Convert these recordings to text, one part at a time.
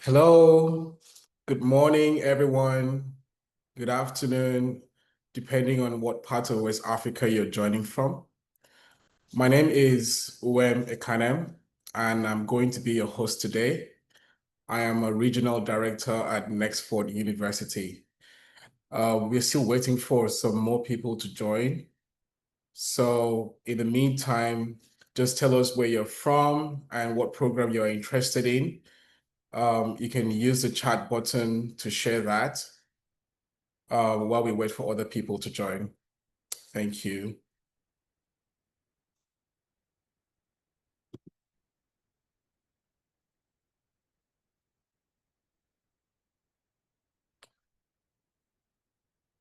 Hello, good morning, everyone. Good afternoon, depending on what part of West Africa you're joining from. My name is Uwem Ekanem, and I'm going to be your host today. I am a regional director at Nexford University. We're still waiting for some more people to join. So in the meantime, just tell us where you're from and what program you're interested in. You can use the chat button to share that while we wait for other people to join. Thank you.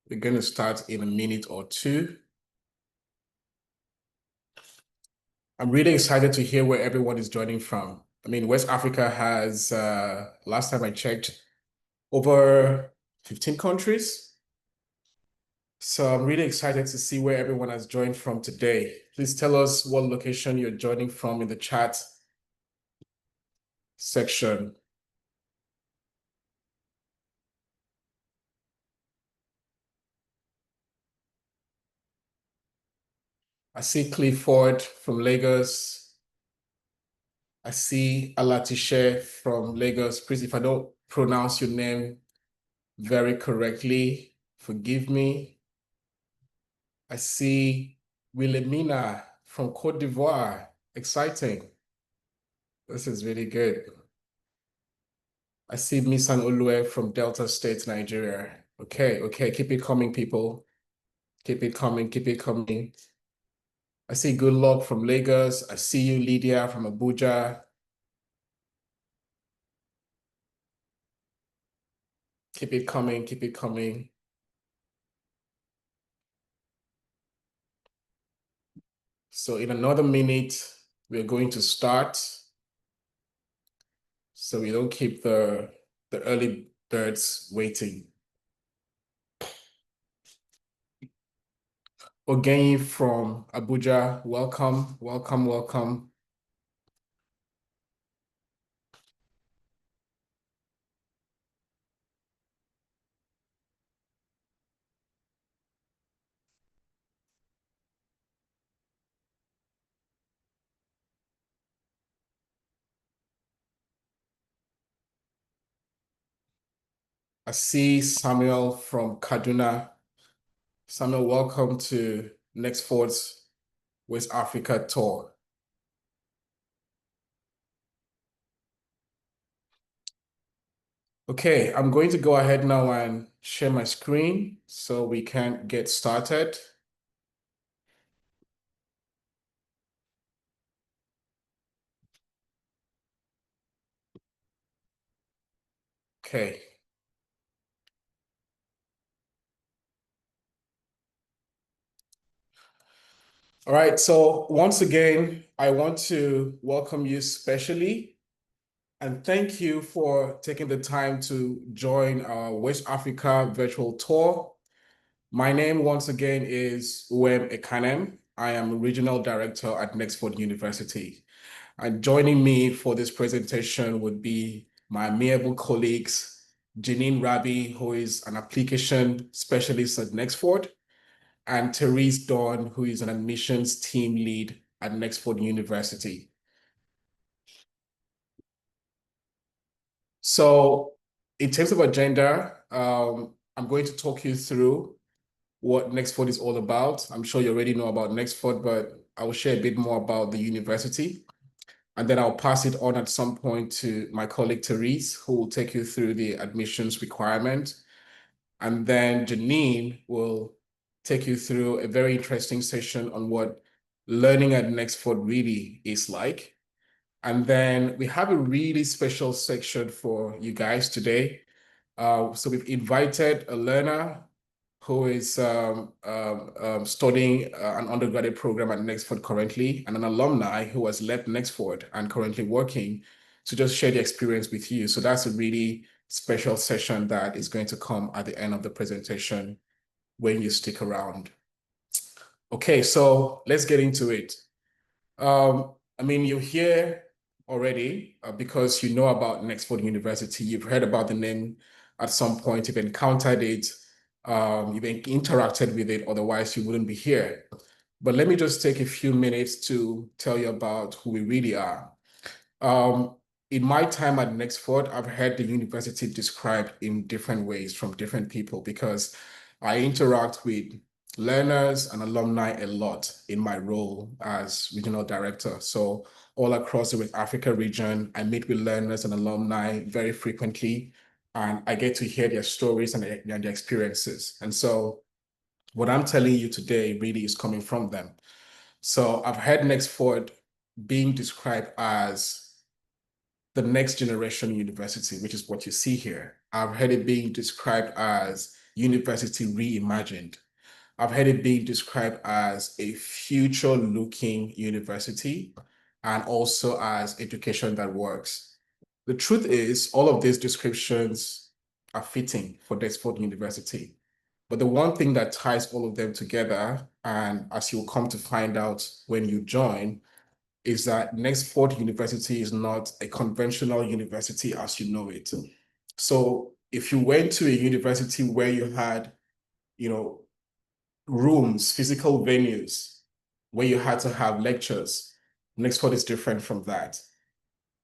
We're going to start in a minute or two. I'm really excited to hear where everyone is joining from. I mean, West Africa has, last time I checked, over 15 countries. So I'm really excited to see where everyone has joined from today. Please tell us what location you're joining from in the chat section. I see Clifford from Lagos. I see Alatishe from Lagos. Please, if I don't pronounce your name very correctly, forgive me. I see Wilhelmina from Cote d'Ivoire. Exciting. This is really good. I see Misan Olue from Delta State, Nigeria. Okay, okay, keep it coming, people. Keep it coming, keep it coming. I see Good Luck from Lagos. I see you, Lydia from Abuja. Keep it coming, keep it coming. So in another minute, we're going to start. So we don't keep the early birds waiting. Ogenyi from Abuja, welcome, welcome, welcome. I see Samuel from Kaduna. Samuel, welcome to Nexford's West Africa tour. Okay, I'm going to go ahead now and share my screen so we can get started. Okay. All right, so once again, I want to welcome you specially and thank you for taking the time to join our West Africa virtual tour. My name once again is Uwem Ekanem. I am Regional Director at Nexford University. And joining me for this presentation would be my amiable colleagues, Jeanine Rabie, who is an application specialist at Nexford, and Terese Dawn, who is an admissions team lead at Nexford University. So in terms of agenda, I'm going to talk you through what Nexford is all about. I'm sure you already know about Nexford, but I will share a bit more about the university. And then I'll pass it on at some point to my colleague Terese, who will take you through the admissions requirement. And then Jeanine will take you through a very interesting session on what learning at Nexford really is like. And then we have a really special section for you guys today. So we've invited a learner who is studying an undergraduate program at Nexford currently, and an alumni who has left Nexford and currently working to just share the experience with you. So that's a really special session that is going to come at the end of the presentation when you stick around. Okay, so let's get into it. I mean, you hear already because you know about Nexford University. You've heard about the name at some point. You've encountered it. You've interacted with it. Otherwise, you wouldn't be here. But let me just take a few minutes to tell you about who we really are. Um, in my time at Nexford, I've heard the university described in different ways from different people because I interact with learners and alumni a lot in my role as regional director. So all across the West Africa region, I meet with learners and alumni very frequently, and I get to hear their stories and their experiences. And so what I'm telling you today really is coming from them. So I've heard Nexford being described as the next generation university, which is what you see here. I've heard it being described as university reimagined. I've heard it being described as a future-looking university and also as education that works. The truth is, all of these descriptions are fitting for Nexford University. But the one thing that ties all of them together, and as you'll come to find out when you join, is that Nexford University is not a conventional university as you know it. So if you went to a university where you had, you know, rooms, physical venues, where you had to have lectures, Nexford is different from that.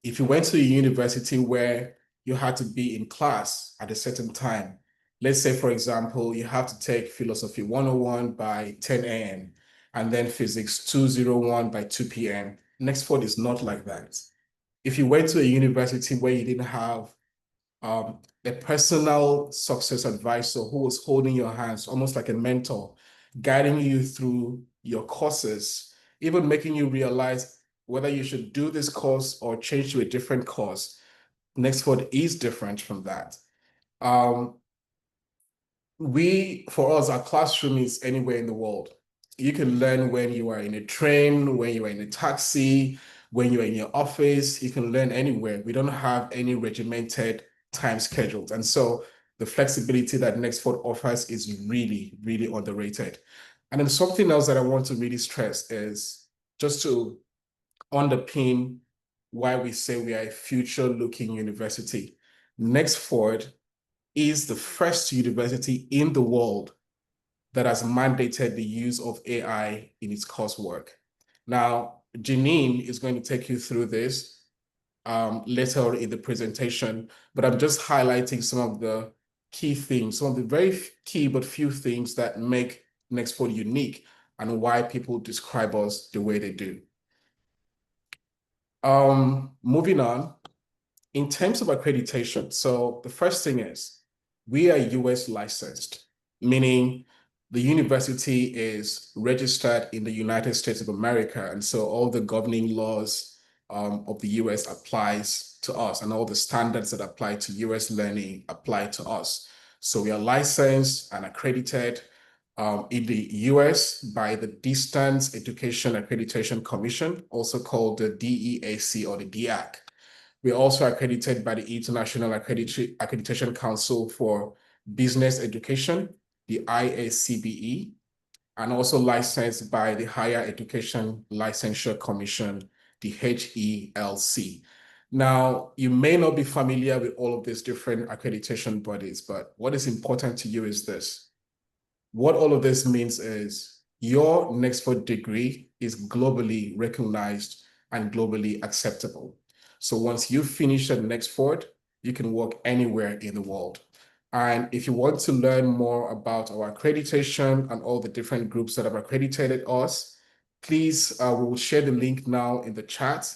If you went to a university where you had to be in class at a certain time, let's say, for example, you have to take Philosophy 101 by 10 a.m. and then Physics 201 by 2 p.m. Nexford is not like that. If you went to a university where you didn't have a personal success advisor who was holding your hands, almost like a mentor, guiding you through your courses, even making you realize whether you should do this course or change to a different course, Nexford is different from that. Um, for us, our classroom is anywhere in the world. You can learn when you are in a train, when you are in a taxi, when you're in your office, you can learn anywhere. We don't have any regimented time schedules. And so the flexibility that Nexford offers is really, really underrated. And then something else that I want to really stress is just to underpin why we say we are a future-looking university. Nexford is the first university in the world that has mandated the use of AI in its coursework. Now, Jeanine is going to take you through this later in the presentation, but I'm just highlighting some of the key things, some of the very key but few things that make Nexford unique and why people describe us the way they do. Moving on, in terms of accreditation, so the first thing is we are US licensed, meaning the university is registered in the United States of America. And so all the governing laws of the US applies to us, and all the standards that apply to US learning apply to us. So we are licensed and accredited in the US by the Distance Education Accreditation Commission, also called the DEAC or the DEAC. We're also accredited by the International Accreditation Council for Business Education, the IACBE, and also licensed by the Higher Education Licensure Commission, the HELC. Now, you may not be familiar with all of these different accreditation bodies, but what is important to you is this. What all of this means is your Nexford degree is globally recognized and globally acceptable. So once you finish at Nexford, you can work anywhere in the world. And if you want to learn more about our accreditation and all the different groups that have accredited us, please, we will share the link now in the chat.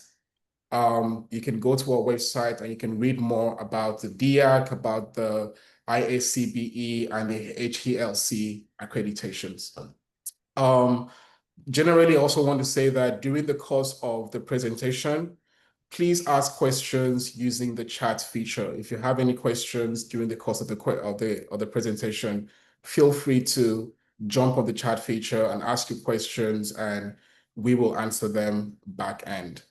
You can go to our website and you can read more about the DEAC, about the IACBE and the HELC accreditations. Generally, I also want to say that during the course of the presentation, please ask questions using the chat feature. If you have any questions during the course of the presentation, feel free to jump on the chat feature and ask your questions, and we will answer them back end.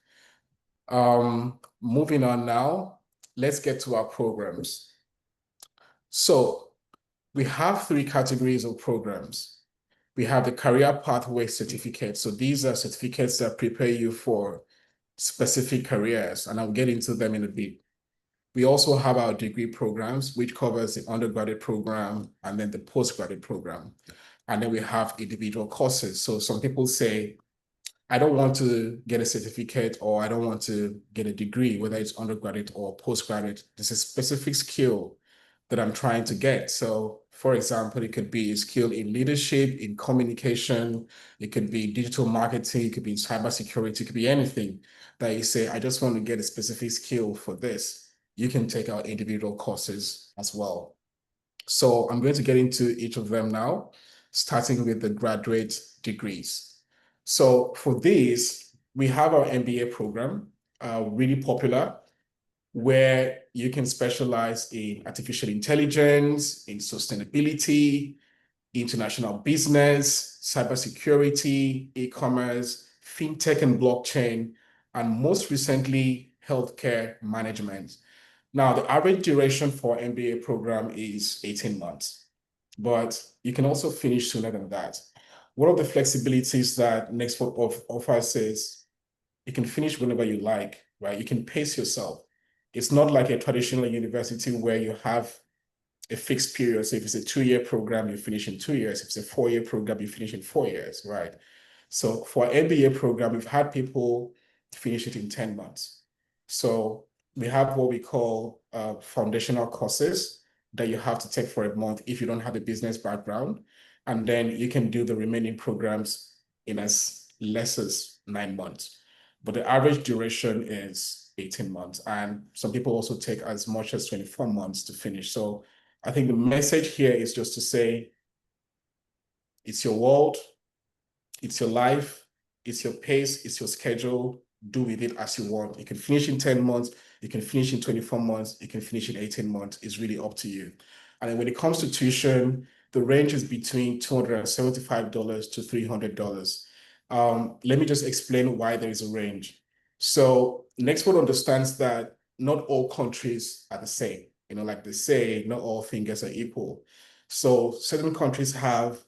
Moving on now, let's get to our programs. So we have three categories of programs. We have the career pathway certificates. So these are certificates that prepare you for specific careers, and I'll get into them in a bit. We also have our degree programs, which covers the undergraduate program and then the postgraduate program. And then we have individual courses. So some people say, I don't want to get a certificate or I don't want to get a degree, whether it's undergraduate or postgraduate. There's a specific skill that I'm trying to get. So, for example, it could be a skill in leadership, in communication, it could be digital marketing, it could be in cybersecurity, it could be anything that you say, I just want to get a specific skill for this. You can take out individual courses as well. So I'm going to get into each of them now, starting with the graduate degrees. So for these, we have our MBA program, really popular, where you can specialize in artificial intelligence, in sustainability, international business, cybersecurity, e-commerce, fintech and blockchain, and most recently, healthcare management. Now, the average duration for MBA program is 18 months, but you can also finish sooner than that. One of the flexibilities that Nexford offers is you can finish whenever you like, right? You can pace yourself. It's not like a traditional university where you have a fixed period. So if it's a 2-year program, you finish in 2 years. If it's a 4-year program, you finish in 4 years, right? So for MBA program, we've had people finish it in 10 months. So we have what we call foundational courses that you have to take for a month if you don't have a business background. And then you can do the remaining programs in as less as 9 months. But the average duration is 18 months. And some people also take as much as 24 months to finish. So I think the message here is just to say, it's your world, it's your life, it's your pace, it's your schedule. Do with it as you want. You can finish in 10 months, you can finish in 24 months, you can finish in 18 months. It's really up to you. And then when it comes to tuition, the range is between $275 to $300. Let me just explain why there is a range. So Nextport understands that not all countries are the same. Like they say, not all fingers are equal. So certain countries have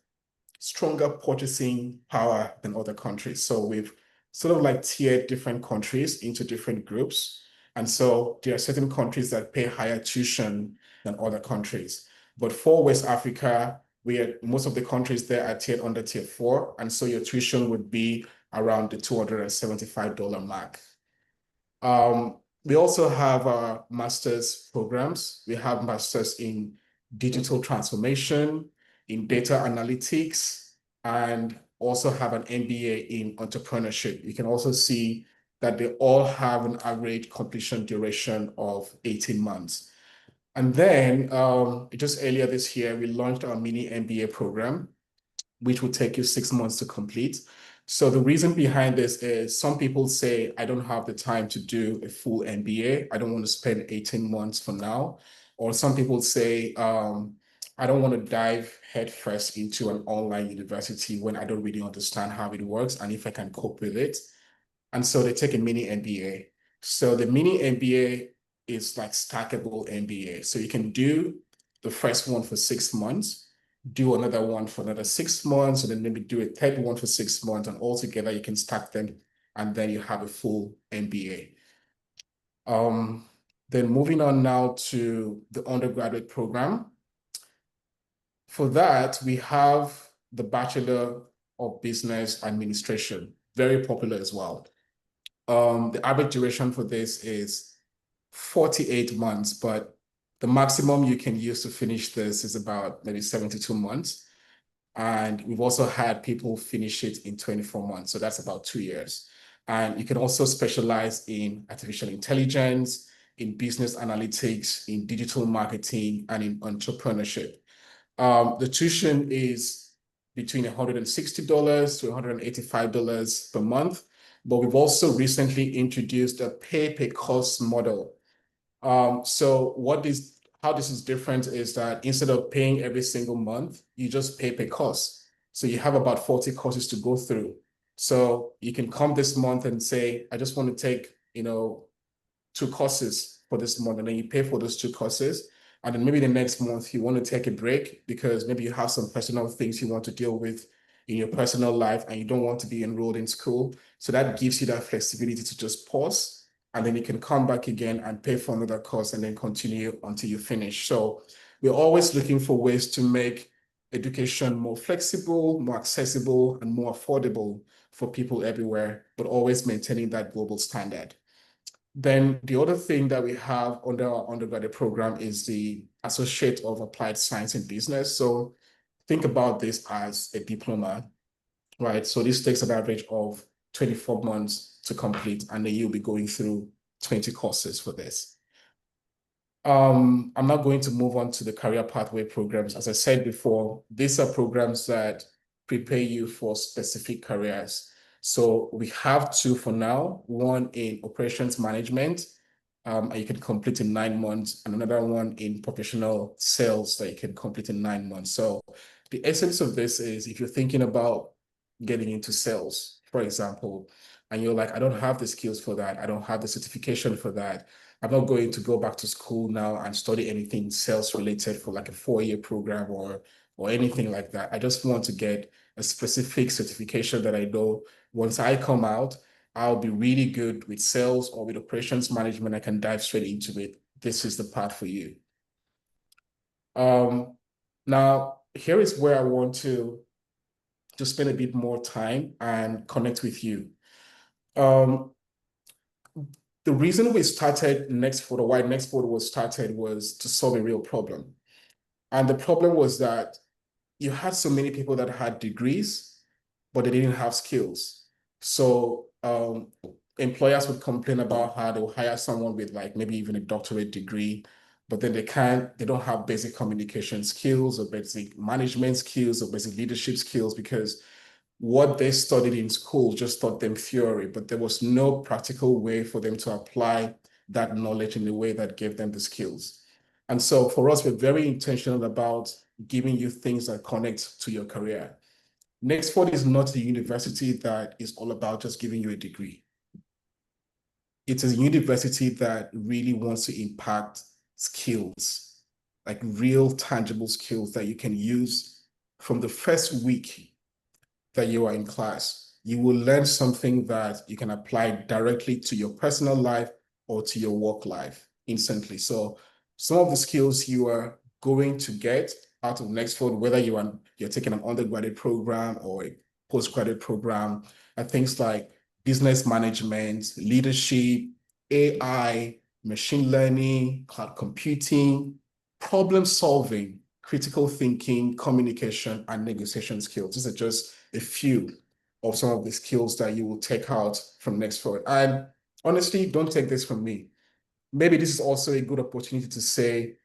stronger purchasing power than other countries. So we've sort of like tiered different countries into different groups. And so there are certain countries that pay higher tuition than other countries. But for West Africa, most of the countries there are tiered under tier 4. And so your tuition would be around the $275 mark. We also have our master's programs. We have masters in digital transformation, in data analytics, and also have an MBA in entrepreneurship. You can also see that they all have an average completion duration of 18 months. And then just earlier this year, we launched our mini MBA program, which will take you 6 months to complete. So the reason behind this is some people say, I don't have the time to do a full MBA. I don't want to spend 18 months from now. Or some people say, I don't want to dive headfirst into an online university when I don't really understand how it works and if I can cope with it. And so they take a mini MBA. So the mini MBA is like stackable MBA. So you can do the first one for 6 months, do another one for another 6 months, and then maybe do a third one for 6 months, and altogether you can stack them, and then you have a full MBA. Then moving on now to the undergraduate program. For that, we have the Bachelor of Business Administration, very popular as well. The average duration for this is 48 months, but the maximum you can use to finish this is about maybe 72 months. And we've also had people finish it in 24 months. So that's about 2 years. And you can also specialize in artificial intelligence, in business analytics, in digital marketing, and in entrepreneurship. The tuition is between $160 to $185 per month. But we've also recently introduced a pay-per-course model. So how this is different is that instead of paying every single month, you just pay per course. So you have about 40 courses to go through. So you can come this month and say, I just want to take, 2 courses for this month, and then you pay for those 2 courses. And then maybe the next month you want to take a break because maybe you have some personal things you want to deal with, in your personal life and you don't want to be enrolled in school. So that gives you that flexibility to just pause and then you can come back again and pay for another course and then continue until you finish. So we're always looking for ways to make education more flexible, more accessible, and more affordable for people everywhere, but always maintaining that global standard. Then the other thing that we have under our undergraduate program is the Associate of Applied Science in Business. So think about this as a diploma, right? So this takes an average of 24 months to complete, and then you'll be going through 20 courses for this. I'm not going to move on to the career pathway programs. As I said before, these are programs that prepare you for specific careers. So we have two for now, one in operations management, and you can complete in 9 months, and another one in professional sales that you can complete in 9 months. So the essence of this is if you're thinking about getting into sales, for example, and you're like, I don't have the skills for that, I don't have the certification for that, I'm not going to go back to school now and study anything sales related for like a 4-year program or anything like that. I just want to get a specific certification that I know once I come out, I'll be really good with sales or with operations management. I can dive straight into it. This is the path for you. Now, here is where I want to spend a bit more time and connect with you. The reason we started Nexford, or why Nexford was started, was to solve a real problem. And the problem was that you had so many people that had degrees, but they didn't have skills. So employers would complain about how they'll hire someone with like maybe even a doctorate degree, but then they don't have basic communication skills or basic management skills or basic leadership skills because what they studied in school just taught them theory, but there was no practical way for them to apply that knowledge in a way that gave them the skills. And so for us, we're very intentional about giving you things that connect to your career. Nexford is not a university that is all about just giving you a degree. It's a university that really wants to impact skills, like real tangible skills that you can use from the first week that you are in class. You will learn something that you can apply directly to your personal life or to your work life instantly. So some of the skills you are going to get out of Nexford, whether you're taking an undergraduate program or a postgraduate program, are things like business management, leadership, AI, machine learning, cloud computing, problem solving, critical thinking, communication, and negotiation skills. These are just a few of some of the skills that you will take out from Nexford. And honestly, don't take this from me. Maybe this is also a good opportunity to say,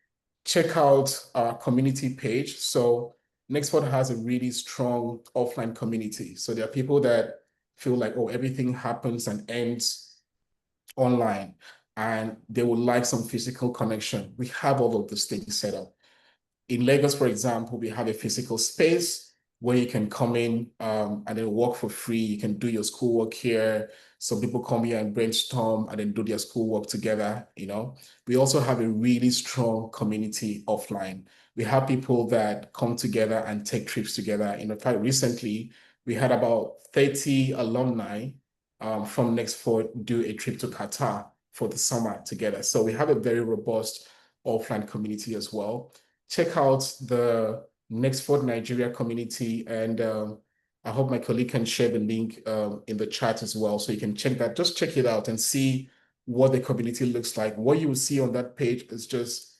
check out our community page. So Nexford has a really strong offline community. So there are people that feel like, oh, everything happens and ends online, and they would like some physical connection. We have all of those things set up. In Lagos, for example, we have a physical space where you can come in and then work for free. You can do your schoolwork here. Some people come here and brainstorm and then do their schoolwork together, you know. We also have a really strong community offline. We have people that come together and take trips together. In fact, recently, we had about 30 alumni from Nexford do a trip to Qatar for the summer together. So we have a very robust offline community as well. Check out the Nexford Nigeria community, and I hope my colleague can share the link in the chat as well, so you can check that. Just check it out and see what the community looks like. What you will see on that page is just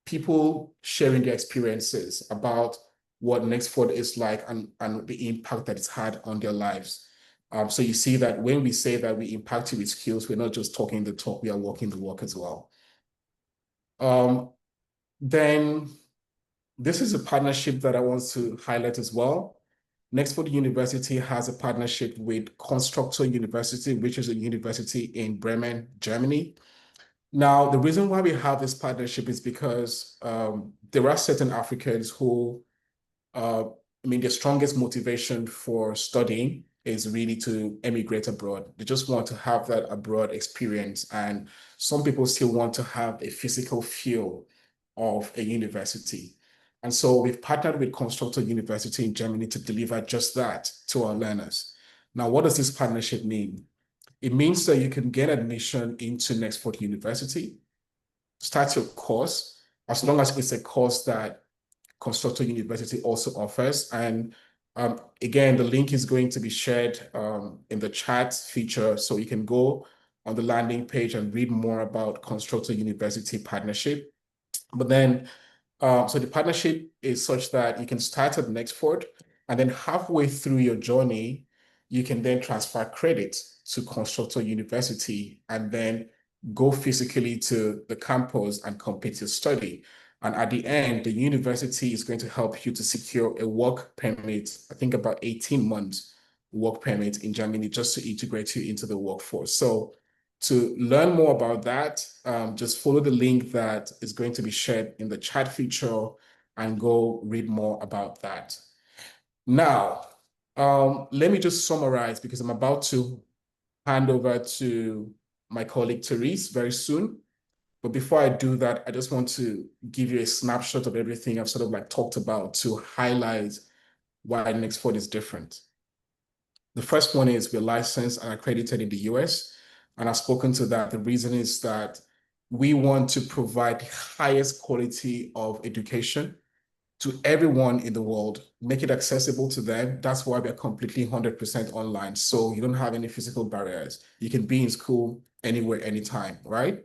people sharing their experiences about what Nexford is like and the impact that it's had on their lives. So you see that when we say that we impact you with skills, we're not just talking the talk, we are walking the walk as well. Then this is a partnership that I want to highlight as well. Nexford University has a partnership with Constructor University, which is a university in Bremen, Germany. Now, the reason why we have this partnership is because there are certain Africans who, their strongest motivation for studying is really to emigrate abroad. They just want to have that abroad experience. And some people still want to have a physical feel of a university. And so we've partnered with Constructor University in Germany to deliver just that to our learners. Now, what does this partnership mean? It means that you can get admission into Nexford University, start your course, as long as it's a course that Constructor University also offers. And again, the link is going to be shared in the chat feature, so you can go on the landing page and read more about Constructor University partnership. But then, so the partnership is such that you can start at Nexford, and then halfway through your journey, you can then transfer credit to Constructor University and then go physically to the campus and complete your study. And at the end, the university is going to help you to secure a work permit, I think about 18 months work permit in Germany, just to integrate you into the workforce. So to learn more about that, just follow the link that is going to be shared in the chat feature and go read more about that. Now, let me just summarize because I'm about to hand over to my colleague Terese very soon. But before I do that, I just want to give you a snapshot of everything I've sort of like talked about to highlight why Nexford is different. The first one is we're licensed and accredited in the US. And I've spoken to that. The reason is that we want to provide the highest quality of education to everyone in the world, make it accessible to them. That's why we're completely 100% online. So you don't have any physical barriers. You can be in school anywhere, anytime, right?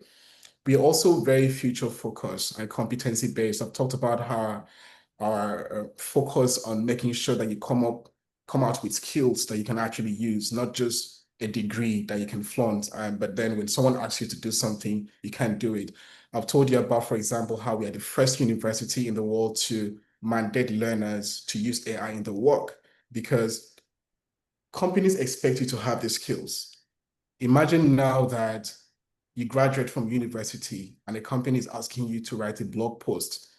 We're also very future focused and competency based. I've talked about how our focus on making sure that you come out with skills that you can actually use, not just a degree that you can flaunt. But then when someone asks you to do something, you can't do it. I've told you about, for example, how we are the first university in the world to mandate learners to use AI in the work because companies expect you to have the skills. Imagine now that you graduate from university and a company is asking you to write a blog post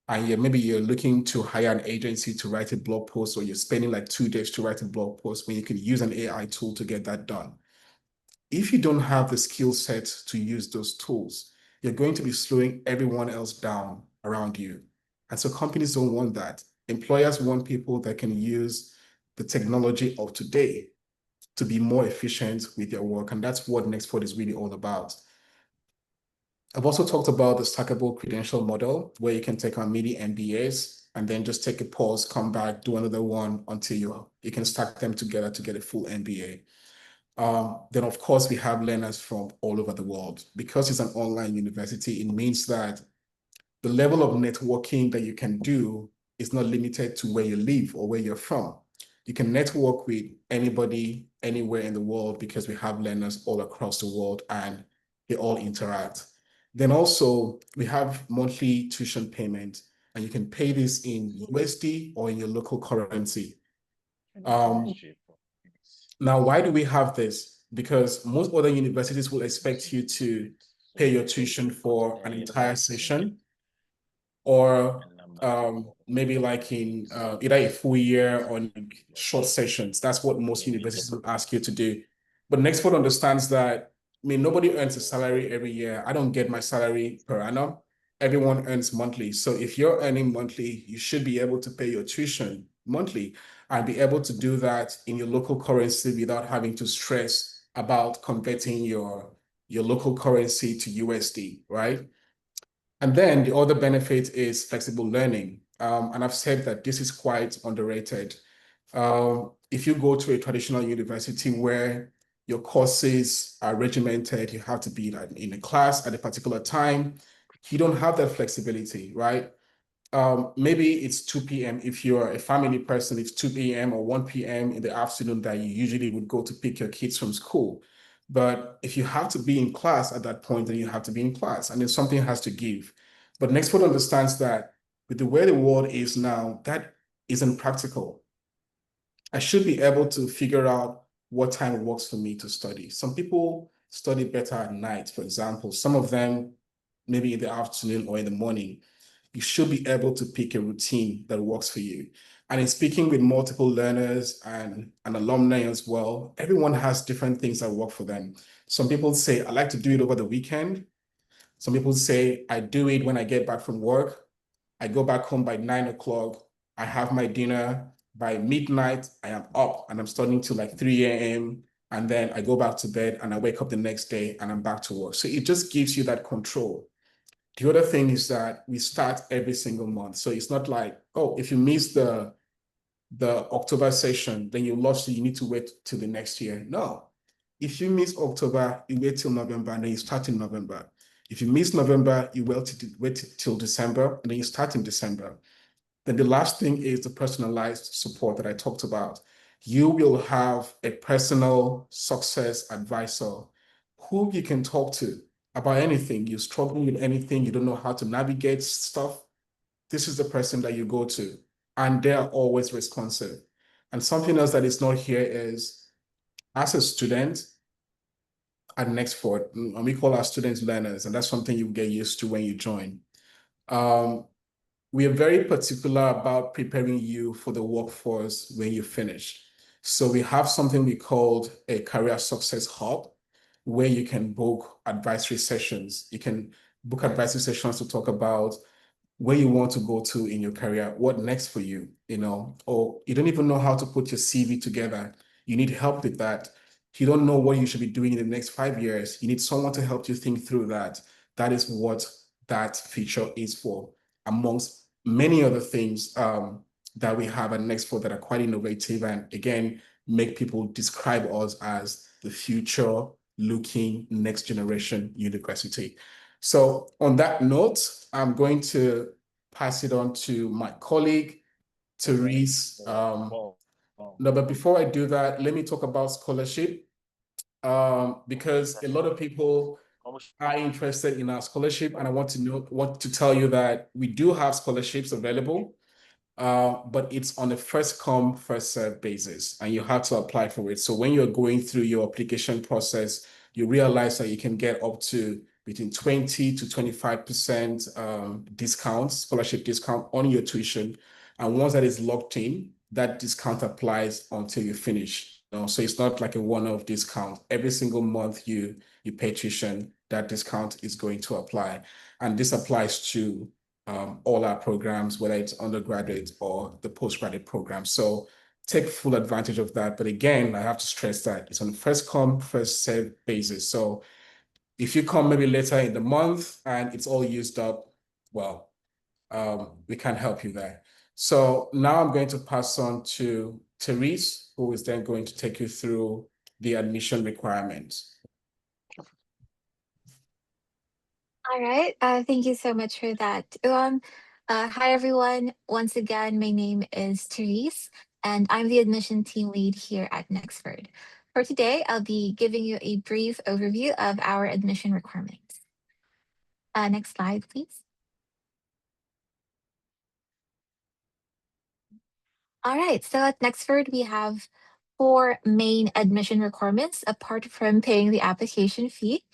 and maybe you're looking to hire an agency to write a blog post, or you're spending like 2 days to write a blog post when you can use an AI tool to get that done. If you don't have the skill set to use those tools, you're going to be slowing everyone else down around you. And so companies don't want that. Employers want people that can use the technology of today to be more efficient with their work. And that's what Nextport is really all about. I've also talked about the stackable credential model where you can take on mini MBAs and then just take a pause, come back, do another one until you can stack them together to get a full MBA. Then, of course, we have learners from all over the world. Because it's an online university, it means that the level of networking that you can do is not limited to where you live or where you're from. You can network with anybody, anywhere in the world because we have learners all across the world and they all interact. Then also, we have monthly tuition payment, and you can pay this in USD or in your local currency. Now, why do we have this? Because most other universities will expect you to pay your tuition for an entire session, or maybe like in either a full year or short sessions. That's what most universities will ask you to do. But Nexford understands that, I mean, nobody earns a salary every year. I don't get my salary per annum. Everyone earns monthly. So if you're earning monthly, you should be able to pay your tuition monthly and be able to do that in your local currency without having to stress about converting your local currency to USD, right? And then the other benefit is flexible learning. And I've said that this is quite underrated. If you go to a traditional university where your courses are regimented, you have to be in a class at a particular time, you don't have that flexibility, right? Maybe it's 2 p.m. If you're a family person, it's 2 p.m. or 1 p.m. in the afternoon that you usually would go to pick your kids from school. But if you have to be in class at that point, then you have to be in class, and then something has to give. But Nextport understands that with the way the world is now, that isn't practical. I should be able to figure out what time works for me to study. Some people study better at night, for example. Some of them maybe in the afternoon or in the morning. You should be able to pick a routine that works for you. And in speaking with multiple learners and alumni as well, everyone has different things that work for them. Some people say, I like to do it over the weekend. Some people say, I do it when I get back from work. I go back home by 9 o'clock. I have my dinner. By midnight, I am up and I'm studying till like 3 a.m. And then I go back to bed and I wake up the next day and I'm back to work. So it just gives you that control. The other thing is that we start every single month. So it's not like, oh, if you miss the October session, then you lost it, you need to wait till the next year. No. If you miss October, you wait till November and then you start in November. If you miss November, you wait till December and then you start in December. Then the last thing is the personalized support that I talked about. You will have a personal success advisor who you can talk to about anything. You're struggling with anything, you don't know how to navigate stuff. This is the person that you go to, and they're always responsive. And something else that is not here is, as a student at Nexford, and we call our students learners, and that's something you get used to when you join. Um, we are very particular about preparing you for the workforce when you finish. So we have something we called a career success hub, where you can book advisory sessions. You can book advisory sessions to talk about where you want to go to in your career, what next for you, or you don't even know how to put your CV together. You need help with that. You don't know what you should be doing in the next 5 years. You need someone to help you think through that. That is what that feature is for, amongst many other things that we have at Nextford that are quite innovative and, again, make people describe us as the future looking next generation university. So on that note, I'm going to pass it on to my colleague, Terese. No, but before I do that, let me talk about scholarship, because a lot of people are interested in our scholarship, and I want to tell you that we do have scholarships available. But it's on a first come, first served basis, and you have to apply for it. So when you're going through your application process, you realize that you can get up to between 20 to 25% discount, scholarship discount on your tuition. And once that is locked in, that discount applies until you finish. So it's not like a one-off discount. Every single month you pay tuition, that discount is going to apply. And this applies to all our programs, whether it's undergraduate or the postgraduate program. So take full advantage of that. But again, I have to stress that it's on a first come, first served basis. So if you come maybe later in the month and it's all used up, well, we can't help you there. So now I'm going to pass on to Terese, who is then going to take you through the admission requirements. All right. Thank you so much for that. Hi, everyone. Once again, my name is Therese, and I'm the admission team lead here at Nexford. For today, I'll be giving you a brief overview of our admission requirements. Next slide, please. All right. So at Nexford, we have four main admission requirements apart from paying the application fee.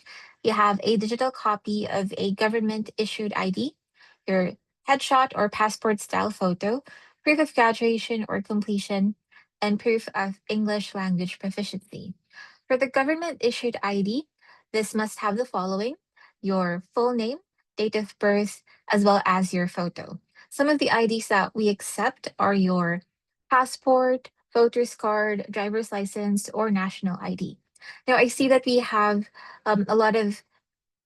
You have a digital copy of a government issued ID, your headshot or passport style photo, proof of graduation or completion, and proof of English language proficiency. For the government issued ID, this must have the following: your full name, date of birth, as well as your photo. Some of the IDs that we accept are your passport, voter's card, driver's license, or national ID. Now, I see that we have a lot of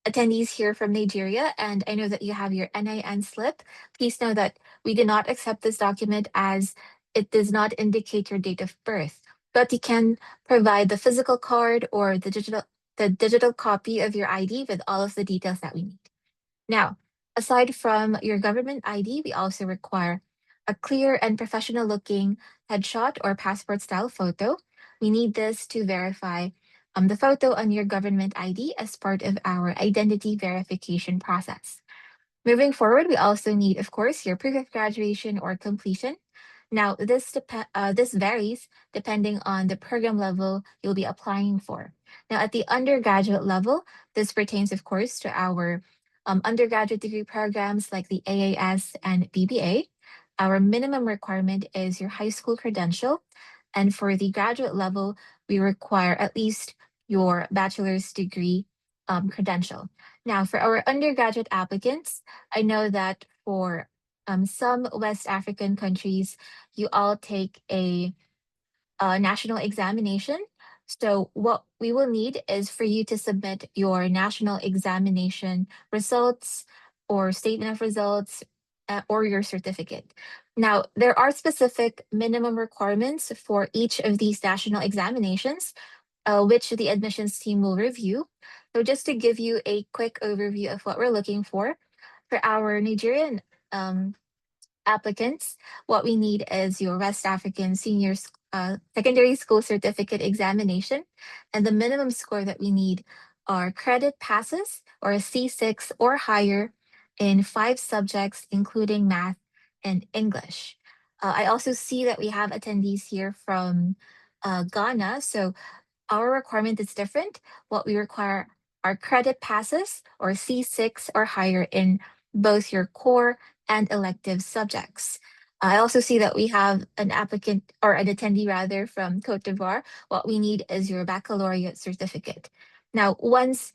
attendees here from Nigeria, and I know that you have your NIN slip. Please know that we do not accept this document as it does not indicate your date of birth, but you can provide the physical card or the digital copy of your ID with all of the details that we need. Now, aside from your government ID, we also require a clear and professional looking headshot or passport style photo. We need this to verify the photo on your government ID as part of our identity verification process. Moving forward, we also need, of course, your proof of graduation or completion. Now, this varies depending on the program level you'll be applying for. Now, at the undergraduate level, this pertains, of course, to our undergraduate degree programs like the AAS and BBA. Our minimum requirement is your high school credential. And for the graduate level, we require at least your bachelor's degree credential. Now, for our undergraduate applicants, I know that for some West African countries, you all take a national examination. So what we will need is for you to submit your national examination results or statement of results or your certificate. Now, there are specific minimum requirements for each of these national examinations, which the admissions team will review. So just to give you a quick overview of what we're looking for our Nigerian applicants, what we need is your West African secondary school certificate examination. And the minimum score that we need are credit passes or a C6 or higher in 5 subjects, including math and English. I also see that we have attendees here from Ghana. So our requirement is different. What we require are credit passes or C6 or higher in both your core and elective subjects. I also see that we have an applicant or an attendee rather from Cote d'Ivoire. What we need is your baccalaureate certificate. Now, once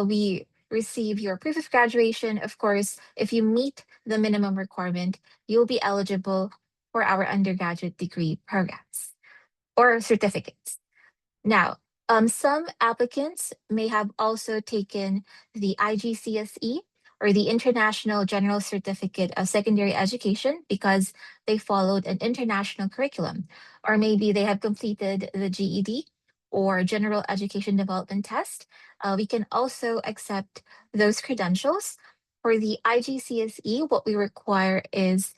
we receive your proof of graduation, of course, if you meet the minimum requirement, you'll be eligible for our undergraduate degree programs or certificates. Now, some applicants may have also taken the IGCSE or the International General Certificate of Secondary Education because they followed an international curriculum, or maybe they have completed the GED or General Education Development Test. We can also accept those credentials. For the IGCSE, what we require is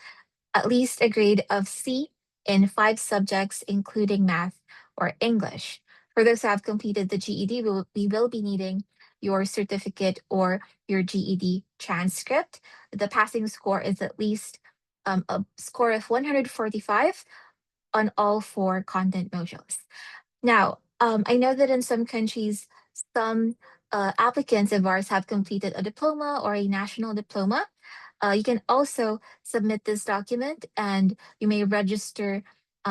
at least a grade of C in 5 subjects, including math or English. For those who have completed the GED, we will be needing your certificate or your GED transcript. The passing score is at least a score of 145 on all 4 content modules. Now, I know that in some countries, some applicants of ours have completed a diploma or a national diploma. You can also submit this document and you may register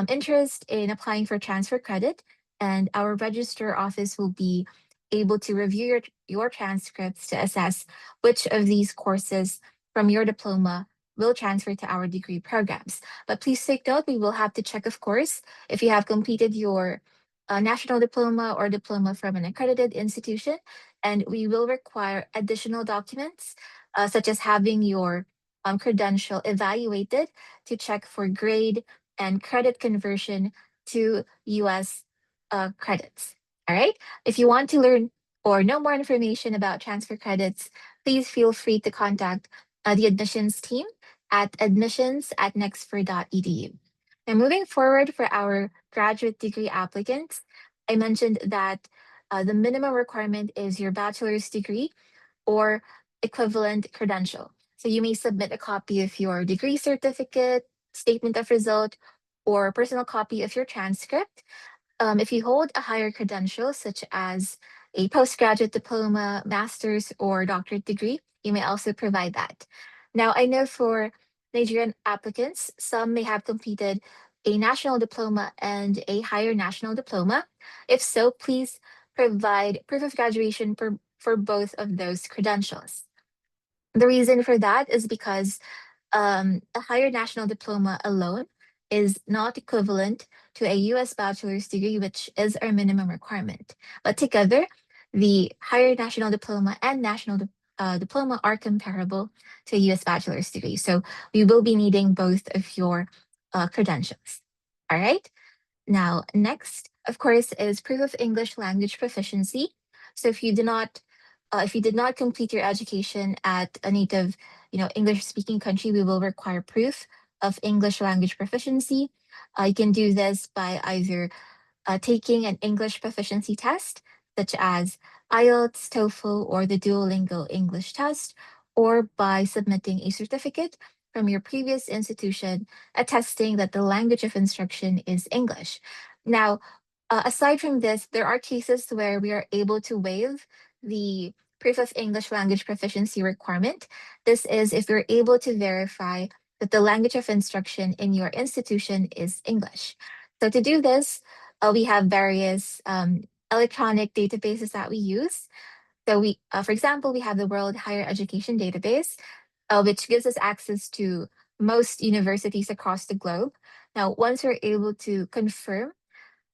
interest in applying for transfer credit. And our registrar office will be able to review your transcripts to assess which of these courses from your diploma will transfer to our degree programs. But please take note, we will have to check, of course, if you have completed your national diploma or diploma from an accredited institution, and we will require additional documents such as having your credential evaluated to check for grade and credit conversion to US credits. All right. If you want to learn or know more information about transfer credits, please feel free to contact the admissions team at admissions@nexford.edu. Now, moving forward for our graduate degree applicants, I mentioned that the minimum requirement is your bachelor's degree or equivalent credential. So you may submit a copy of your degree certificate, statement of result, or a personal copy of your transcript. If you hold a higher credential, such as a postgraduate diploma, master's, or doctorate degree, you may also provide that. Now, I know for Nigerian applicants, some may have completed a national diploma and a higher national diploma. If so, please provide proof of graduation for both of those credentials. The reason for that is because a higher national diploma alone is not equivalent to a US bachelor's degree, which is our minimum requirement. But together, the higher national diploma and diploma are comparable to a US bachelor's degree. So we will be needing both of your credentials. All right. Now, next, of course, is proof of English language proficiency. So if you did not complete your education at a native, English-speaking country, we will require proof of English language proficiency. You can do this by either taking an English proficiency test, such as IELTS, TOEFL, or the Duolingo English test, or by submitting a certificate from your previous institution attesting that the language of instruction is English. Now, aside from this, there are cases where we are able to waive the proof of English language proficiency requirement. This is if you're able to verify that the language of instruction in your institution is English. So to do this, we have various electronic databases that we use. So for example, we have the World Higher Education Database, which gives us access to most universities across the globe. Now, once you're able to confirm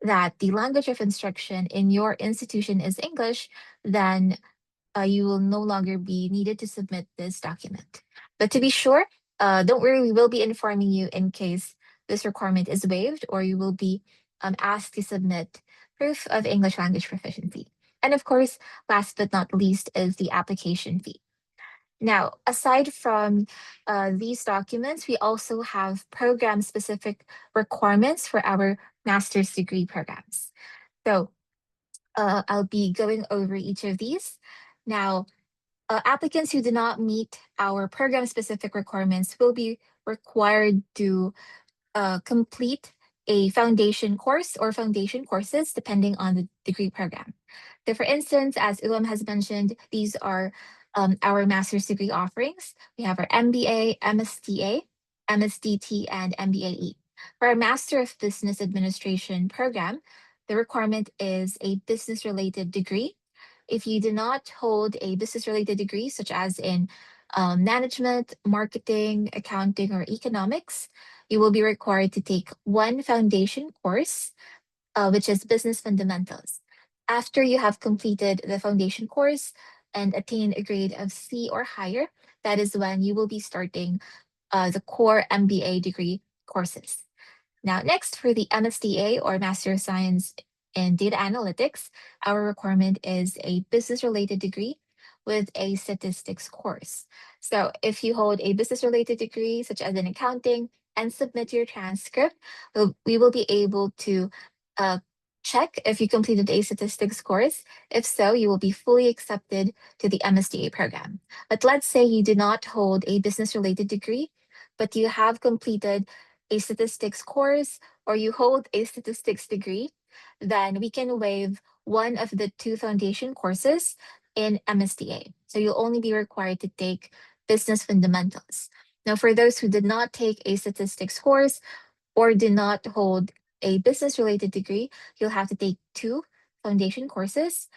that the language of instruction in your institution is English, then you will no longer be needed to submit this document. But to be sure, don't worry, we will be informing you in case this requirement is waived or you will be asked to submit proof of English language proficiency. And of course, last but not least is the application fee. Now, aside from these documents, we also have program specific requirements for our master's degree programs. So I'll be going over each of these. Now, applicants who do not meet our program specific requirements will be required to complete a foundation course or foundation courses depending on the degree program. So, for instance, as Uwem has mentioned, these are our master's degree offerings. We have our MBA, MSTA, MSDT, and MBAE. For our Master of Business Administration program, the requirement is a business related degree. If you do not hold a business related degree, such as in management, marketing, accounting, or economics, you will be required to take one foundation course, which is business fundamentals. After you have completed the foundation course and attained a grade of C or higher, that is when you will be starting the core MBA degree courses. Now, next for the MSDA or Master of Science in Data Analytics, our requirement is a business related degree with a statistics course. So, if you hold a business related degree, such as in accounting, and submit your transcript, we will be able to uh, check if you completed a statistics course. If so, you will be fully accepted to the MSDA program. But let's say you do not hold a business related degree, but you have completed a statistics course or you hold a statistics degree, then we can waive one of the two foundation courses in MSDA. So you'll only be required to take business fundamentals. Now, for those who did not take a statistics course or did not hold a business related degree, you'll have to take two foundation courses.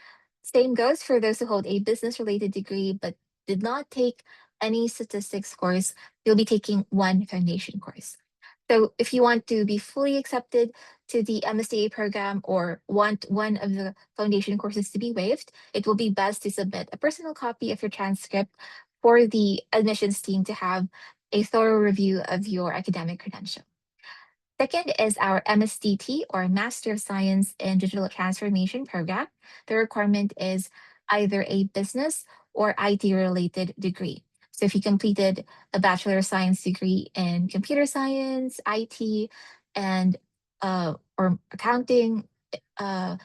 Same goes for those who hold a business related degree but did not take any statistics course, you'll be taking one foundation course. So if you want to be fully accepted to the MSDA program or want one of the foundation courses to be waived, it will be best to submit a personal copy of your transcript for the admissions team to have a thorough review of your academic credential. Second is our MSDT or Master of Science in Digital Transformation program. The requirement is either a business or IT related degree. So if you completed a Bachelor of Science degree in computer science, IT, and or accounting,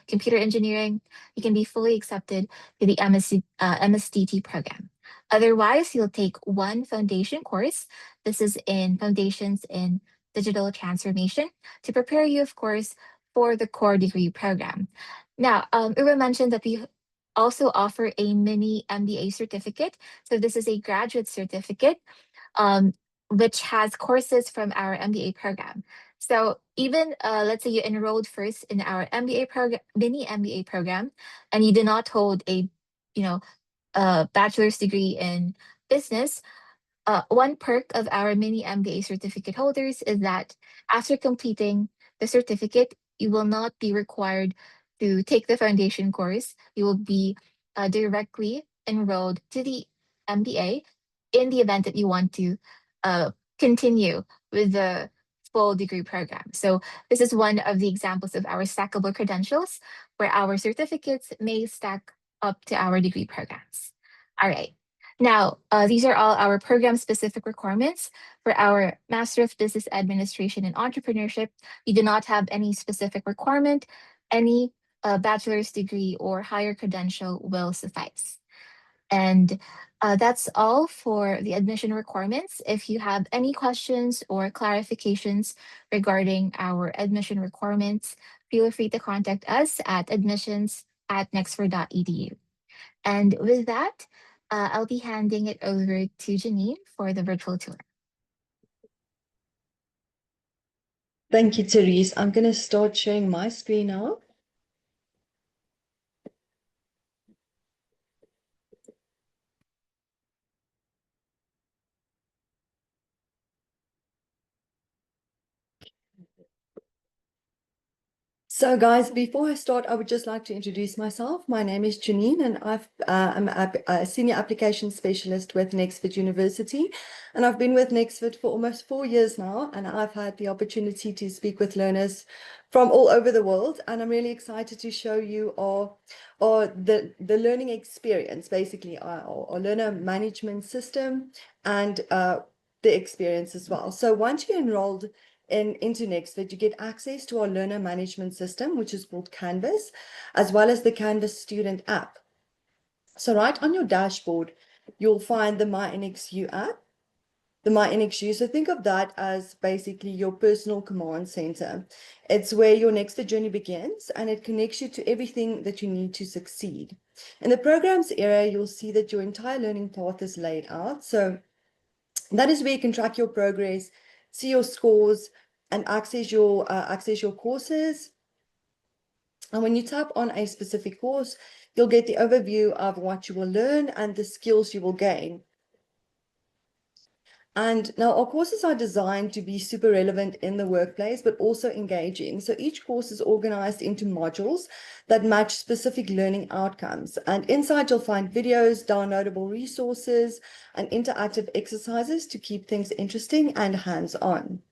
computer engineering, you can be fully accepted to the MSDT program. Otherwise, you'll take one foundation course. This is in Foundations in Digital Transformation to prepare you, of course, for the core degree program. Now, Uwe mentioned that we also offer a mini MBA certificate. So this is a graduate certificate, um, which has courses from our MBA program. So even let's say you enrolled first in our MBA program, mini MBA program, and you did not hold a, you know, a bachelor's degree in business, one perk of our mini MBA certificate holders is that after completing the certificate, you will not be required to take the foundation course. You will be directly enrolled to the MBA in the event that you want to continue with the full degree program. So, this is one of the examples of our stackable credentials where our certificates may stack up to our degree programs. All right. Now, these are all our program specific requirements. For our Master of Business Administration and Entrepreneurship, we do not have any specific requirement. Any bachelor's degree or higher credential will suffice. And that's all for the admission requirements. If you have any questions or clarifications regarding our admission requirements, feel free to contact us at admissions@nexford.edu. And with that, I'll be handing it over to Jeanine for the virtual tour. Thank you, Terese. I'm going to start sharing my screen now. So guys, before I start, I would just like to introduce myself. My name is Jeanine and I'm a senior application specialist with Nexford University. And I've been with Nexford for almost 4 years now. And I've had the opportunity to speak with learners from all over the world. And I'm really excited to show you the learning experience, basically our learner management system and the experience as well. So once you're enrolled into Nexford, you get access to our learner management system, which is called Canvas, as well as the Canvas student app. So right on your dashboard, you'll find the MyNXU app, the MyNXU. So think of that as basically your personal command center. It's where your Nexford journey begins, and it connects you to everything that you need to succeed. In the programs area, you'll see that your entire learning path is laid out. So that is where you can track your progress, see your scores, and access your courses. And when you tap on a specific course, you'll get the overview of what you will learn and the skills you will gain. And now our courses are designed to be super relevant in the workplace, but also engaging. So each course is organized into modules that match specific learning outcomes. And inside you'll find videos, downloadable resources, and interactive exercises to keep things interesting and hands-on.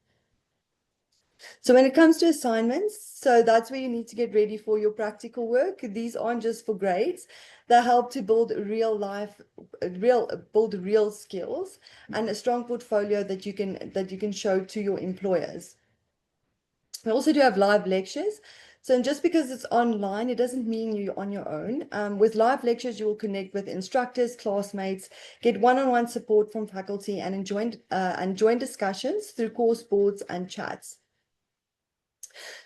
So when it comes to assignments, so that's where you need to get ready for your practical work. These aren't just for grades. They help to build real skills and a strong portfolio that you can show to your employers. We also do have live lectures. So just because it's online, it doesn't mean you're on your own. With live lectures, you will connect with instructors, classmates, get one-on-one support from faculty, and join discussions through course boards and chats.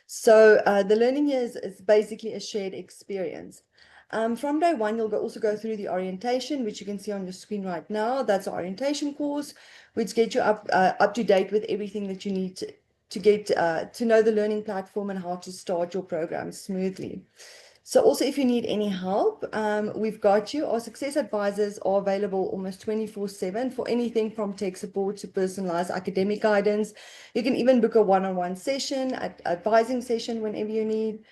So the learning is basically a shared experience. From day one, you'll also go through the orientation, which you can see on your screen right now. That's our orientation course, which gets you up to date with everything that you need to get to know the learning platform and how to start your program smoothly. So also, if you need any help, we've got you. Our success advisors are available almost 24/7 for anything from tech support to personalized academic guidance. You can even book a one-on-one session, advising session whenever you need.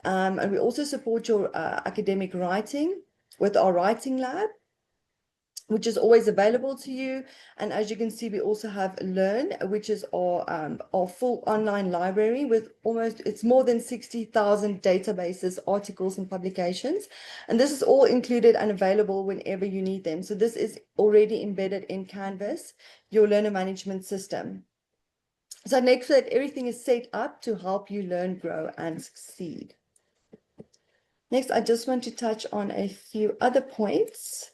And we also support your academic writing with our writing lab, which is always available to you. And as you can see, we also have Learn, which is our full online library with it's more than 60,000 databases, articles, and publications. And this is all included and available whenever you need them. So this is already embedded in Canvas, your learner management system. So next, everything is set up to help you learn, grow, and succeed. Next, I just want to touch on a few other points.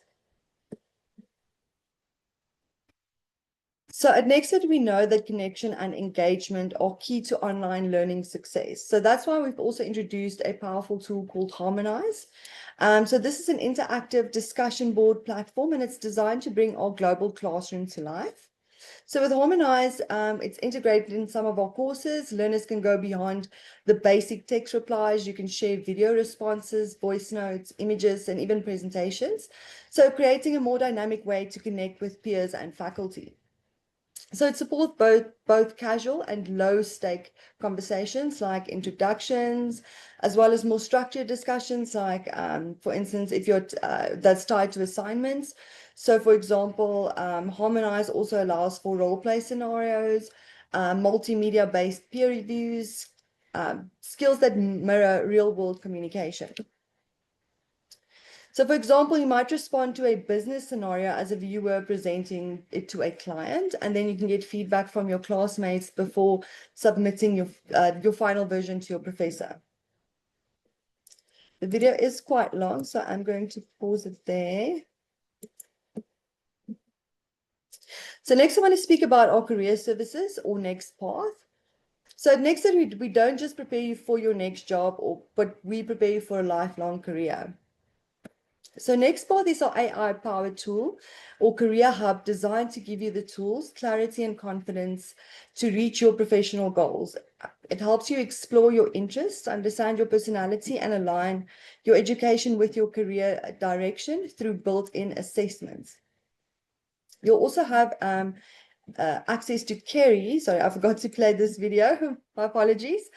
So at Nexford, we know that connection and engagement are key to online learning success. So that's why we've also introduced a powerful tool called Harmonize. So this is an interactive discussion board platform, and it's designed to bring our global classroom to life. So with Harmonize, it's integrated in some of our courses. Learners can go beyond the basic text replies. You can share video responses, voice notes, images, and even presentations. So creating a more dynamic way to connect with peers and faculty. So it supports both casual and low-stake conversations like introductions, as well as more structured discussions like, for instance, if you're that's tied to assignments. So, for example, Harmonize also allows for role-play scenarios, multimedia-based peer reviews, skills that mirror real-world communication. So for example, you might respond to a business scenario as a viewer presenting it to a client, and then you can get feedback from your classmates before submitting your final version to your professor. The video is quite long, so I'm going to pause it there. So next I want to speak about our career services or Next Path. So at Nexford, we don't just prepare you for your next job, but we prepare you for a lifelong career. So Nextpath is our AI-powered tool or career hub designed to give you the tools, clarity, and confidence to reach your professional goals. It helps you explore your interests, understand your personality, and align your education with your career direction through built-in assessments. You'll also have access to Kerry. Sorry, I forgot to play this video. My apologies.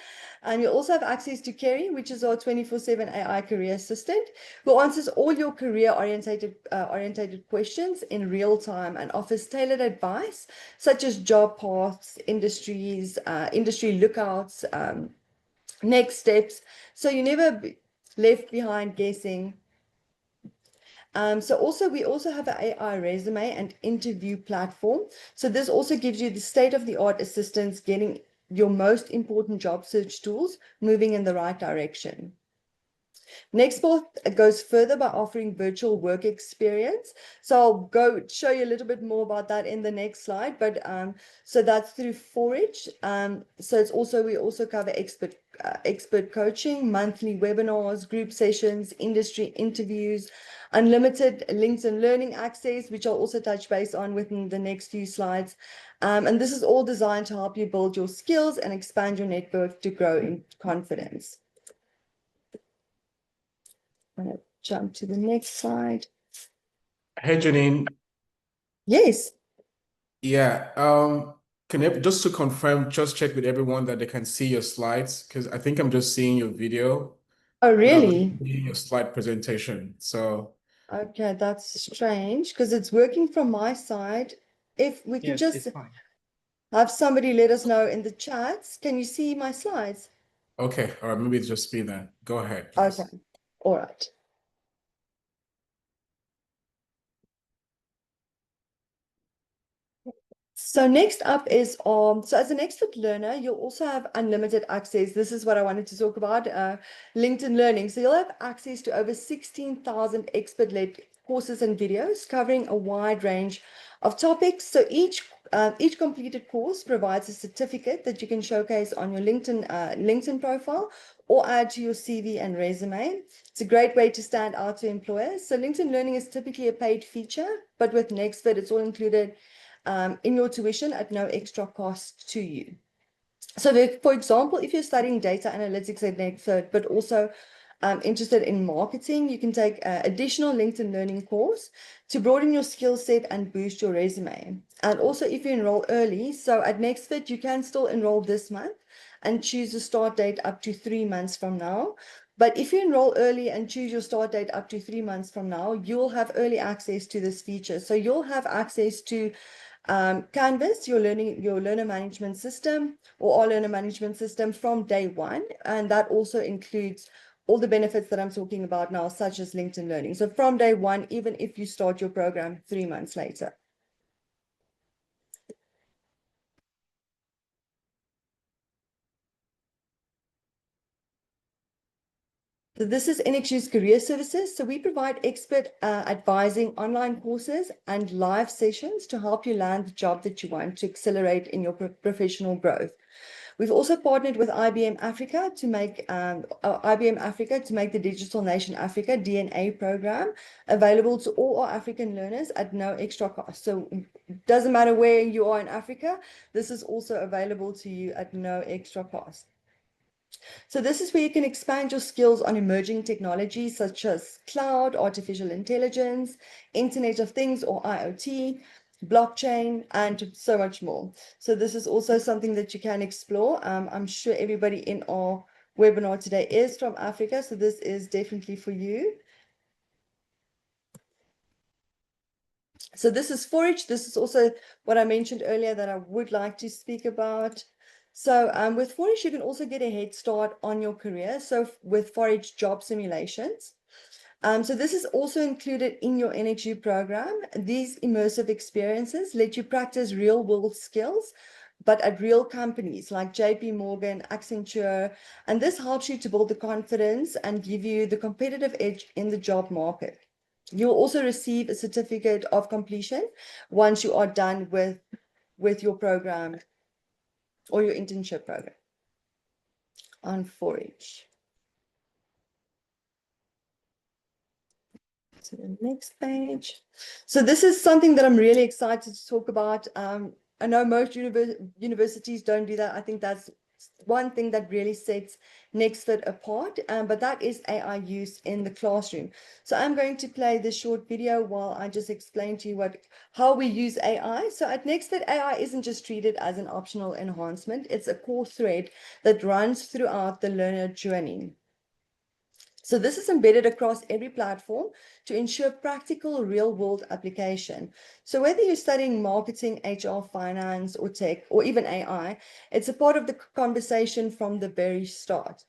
And you also have access to Kerry, which is our 24/7 AI career assistant, who answers all your career-orientated questions in real time and offers tailored advice, such as job paths, industries, industry lookouts, next steps. So you're never left behind guessing. We also have an AI resume and interview platform. So this also gives you the state-of-the-art assistance, getting your most important job search tools moving in the right direction. Nexford goes further by offering virtual work experience. So I'll go show you a little bit more about that in the next slide. But so that's through Forage. So we also cover expert coaching, monthly webinars, group sessions, industry interviews, unlimited LinkedIn learning access, which I'll also touch base on within the next few slides. And this is all designed to help you build your skills and expand your network to grow in confidence. I'm going to jump to the next slide. Hey, Jeanine. Yes. Yeah. Can you, just to confirm, just check with everyone that they can see your slides, because I think I'm just seeing your video. Oh, But I'm not really? seeing your slide presentation. So Okay, that's strange because it's working from my side. If we can just have somebody let us know in the chats. Can you see my slides? okay, all right, maybe it's just me then. Go ahead, please. Okay, all right. So next up is so as an expert learner, you'll also have unlimited access. This is what I wanted to talk about, LinkedIn Learning. So you'll have access to over 16,000 expert-led courses and videos covering a wide range of topics. So each completed course provides a certificate that you can showcase on your LinkedIn profile or add to your CV and resume. It's a great way to stand out to employers. So LinkedIn Learning is typically a paid feature, but with Nexford, it's all included in your tuition at no extra cost to you. So for example, if you're studying data analytics at Nexford, but also interested in marketing, you can take an additional LinkedIn Learning course to broaden your skill set and boost your resume. And also if you enroll early, so at Nexford, you can still enroll this month and choose a start date up to 3 months from now. But if you enroll early and choose your start date up to 3 months from now, you'll have early access to this feature. So you'll have access to Canvas, your learner management system, or our learner management system from day one. And that also includes all the benefits that I'm talking about now, such as LinkedIn Learning. So from day one, even if you start your program 3 months later. So this is NXU's Career Services. So we provide expert advising, online courses, and live sessions to help you land the job that you want to accelerate in your professional growth. We've also partnered with IBM Africa to make the Digital Nation Africa DNA program available to all our African learners at no extra cost. So it doesn't matter where you are in Africa, this is also available to you at no extra cost. So this is where you can expand your skills on emerging technologies such as cloud, artificial intelligence, Internet of Things or IoT, blockchain, and so much more. So this is also something that you can explore. I'm sure everybody in our webinar today is from Africa, so this is definitely for you. So this is Forage. This is also what I mentioned earlier that I would like to speak about. So with Forage, you can also get a head start on your career. So with Forage job simulations. So this is also included in your NXU program. These immersive experiences let you practice real world skills, but at real companies like JP Morgan, Accenture, and this helps you to build the confidence and give you the competitive edge in the job market. You'll also receive a certificate of completion once you are done with your program or your internship program on Forage. To the next page. So this is something that I'm really excited to talk about. I know most universities don't do that. I think that's one thing that really sets Nexford apart, but that is AI use in the classroom. So I'm going to play this short video while I just explain to you how we use AI. So at Nexford, AI isn't just treated as an optional enhancement. It's a core thread that runs throughout the learner journey. So this is embedded across every platform to ensure practical real-world application. So whether you're studying marketing, HR, finance, or tech, or even AI, it's a part of the conversation from the very start.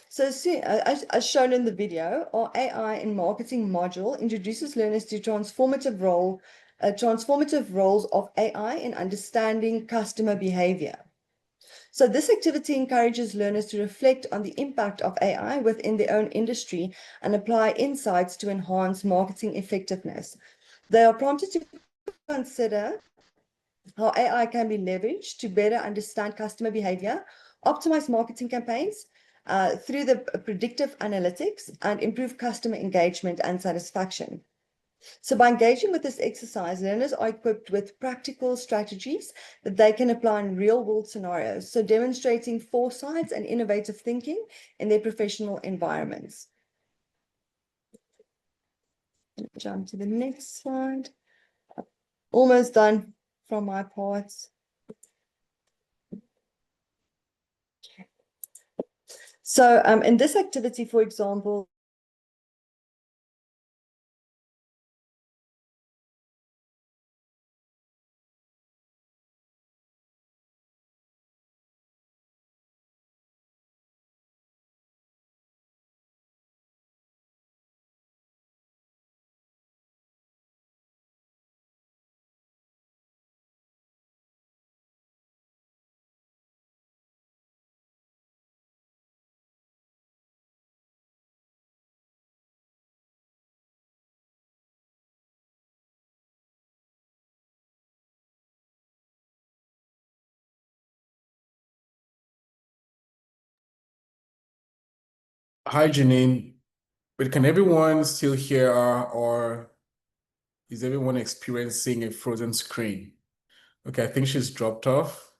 So as shown in the video, our AI in marketing module introduces learners to transformative roles of AI in understanding customer behavior. So this activity encourages learners to reflect on the impact of AI within their own industry and apply insights to enhance marketing effectiveness. They are prompted to consider how AI can be leveraged to better understand customer behavior, optimize marketing campaigns through the predictive analytics, and improve customer engagement and satisfaction. So by engaging with this exercise, learners are equipped with practical strategies that they can apply in real-world scenarios, so demonstrating foresight and innovative thinking in their professional environments. Jump to the next slide. Almost done from my parts. So in this activity, for example, Hi, Jeanine. But can everyone still hear or is everyone experiencing a frozen screen? Okay, I think she's dropped off.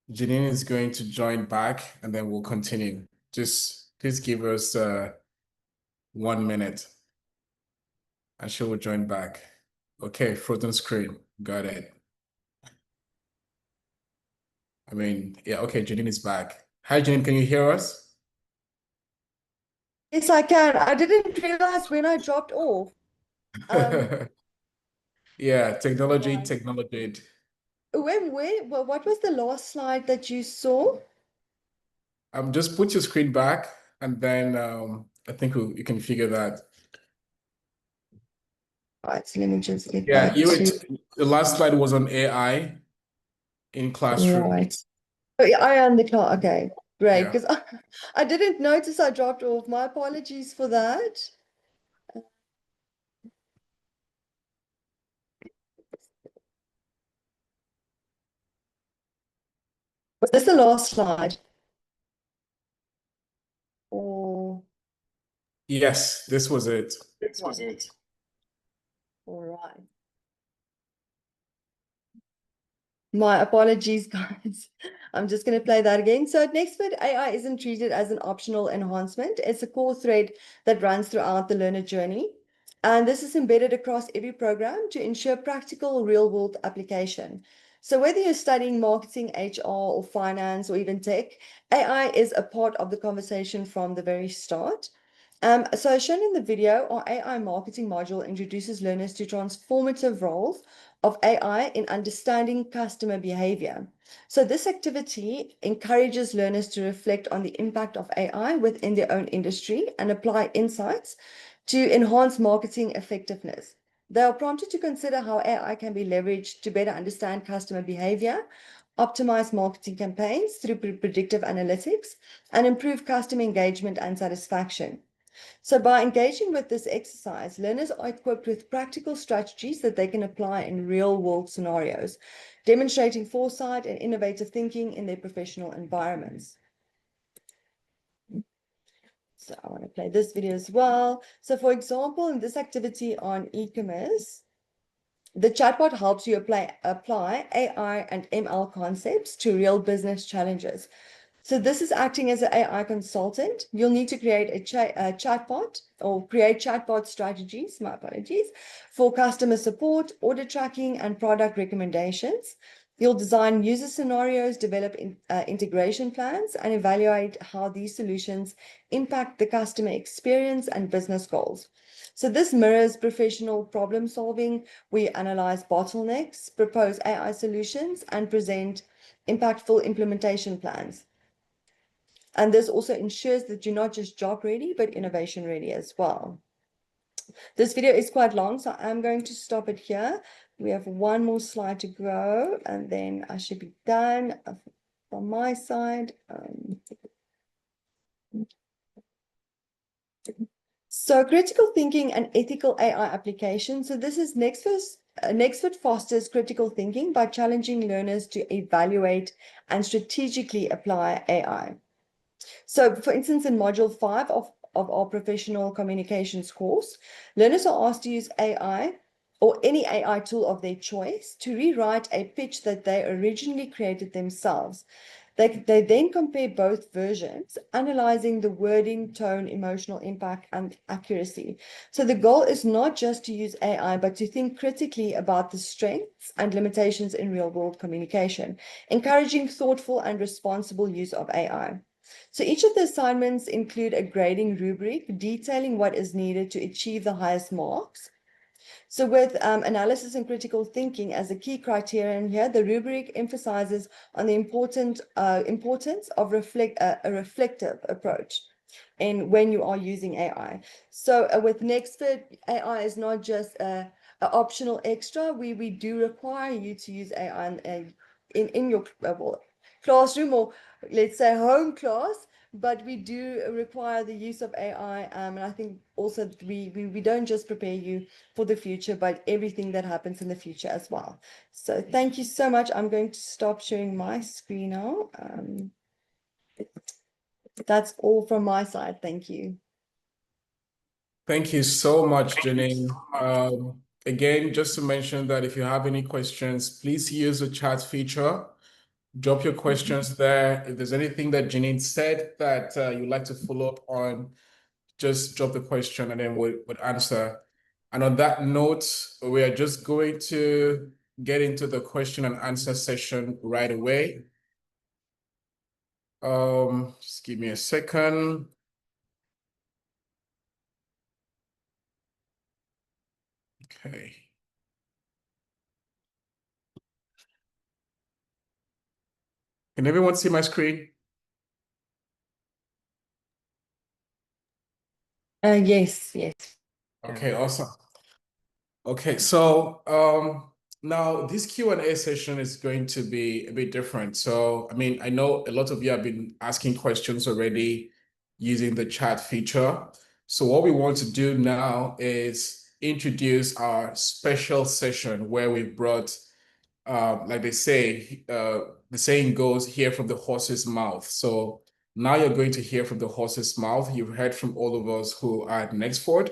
Jeanine is going to join back and then we'll continue. Just please give us 1 minute and she will join back. Okay, frozen screen. Got it. Yeah, okay, Jeanine is back. Hi, Jeanine, can you hear us? yes, I can. I didn't realize when I dropped off. Yeah, technology. What was the last slide that you saw? Just put your screen back and then I think you can figure that. Right, so let me just get Yeah, back to the last slide was on AI in classroom. right. Oh, yeah, I am the class. Okay, great. Yeah. Because I didn't notice I dropped off. My apologies for that. Was this the last slide? Or Yes, this was it. all right. My apologies, guys. I'm just going to play that again. So at Nexford, AI isn't treated as an optional enhancement. It's a core thread that runs throughout the learner journey. And this is embedded across every program to ensure practical real-world application. So whether you're studying marketing, HR, or finance, or even tech, AI is a part of the conversation from the very start. So as shown in the video, our AI marketing module introduces learners to transformative roles of AI in understanding customer behavior. So this activity encourages learners to reflect on the impact of AI within their own industry and apply insights to enhance marketing effectiveness. They are prompted to consider how AI can be leveraged to better understand customer behavior, optimize marketing campaigns through predictive analytics, and improve customer engagement and satisfaction. So by engaging with this exercise, learners are equipped with practical strategies that they can apply in real-world scenarios, demonstrating foresight and innovative thinking in their professional environments. So I want to play this video as well. So for example, in this activity on e-commerce, The chatbot helps you apply AI and ML concepts to real business challenges. So this is acting as an AI consultant. You'll need to create a chatbot or create chatbot strategies, my apologies, for customer support, order tracking, and product recommendations. You'll design user scenarios, develop integration plans, and evaluate how these solutions impact the customer experience and business goals. So this mirrors professional problem solving. We analyze bottlenecks, propose AI solutions, and present impactful implementation plans. And this also ensures that you're not just job ready, but innovation ready as well. This video is quite long, so I'm going to stop it here. We have one more slide to go, and then I should be done from my side. So critical thinking and ethical AI application. So this is Nexford fosters critical thinking by challenging learners to evaluate and strategically apply AI. So for instance, in module 5 of our professional communications course, learners are asked to use AI or any AI tool of their choice to rewrite a pitch that they originally created themselves. They then compare both versions, analyzing the wording, tone, emotional impact, and accuracy. So the goal is not just to use AI, but to think critically about the strengths and limitations in real-world communication, encouraging thoughtful and responsible use of AI. So each of the assignments include a grading rubric detailing what is needed to achieve the highest marks. So with analysis and critical thinking as a key criterion here, the rubric emphasizes on the importance of a reflective approach and when you are using AI. So with Nexford, AI is not just an optional extra. We do require you to use AI in your classroom, or let's say home class, but we do require the use of AI. And I think also we don't just prepare you for the future, but everything that happens in the future as well. So thank you so much. I'm going to stop sharing my screen now. That's all from my side. Thank you. Thank you so much, Jeanine. Again, just to mention that if you have any questions, please use the chat feature. Drop your questions there. If there's anything that Jeanine said that you'd like to follow up on, just drop the question and then we'll answer. And on that note, we are just going to get into the question and answer session right away. Just give me a second. Okay. Can everyone see my screen? Yes. Okay, awesome. Okay, so now this Q&A session is going to be a bit different. So, I mean, I know a lot of you have been asking questions already using the chat feature. So what we want to do now is introduce our special session where we brought, like they say, the saying goes, hear from the horse's mouth. So now you're going to hear from the horse's mouth. You've heard from all of us who are at Nexford.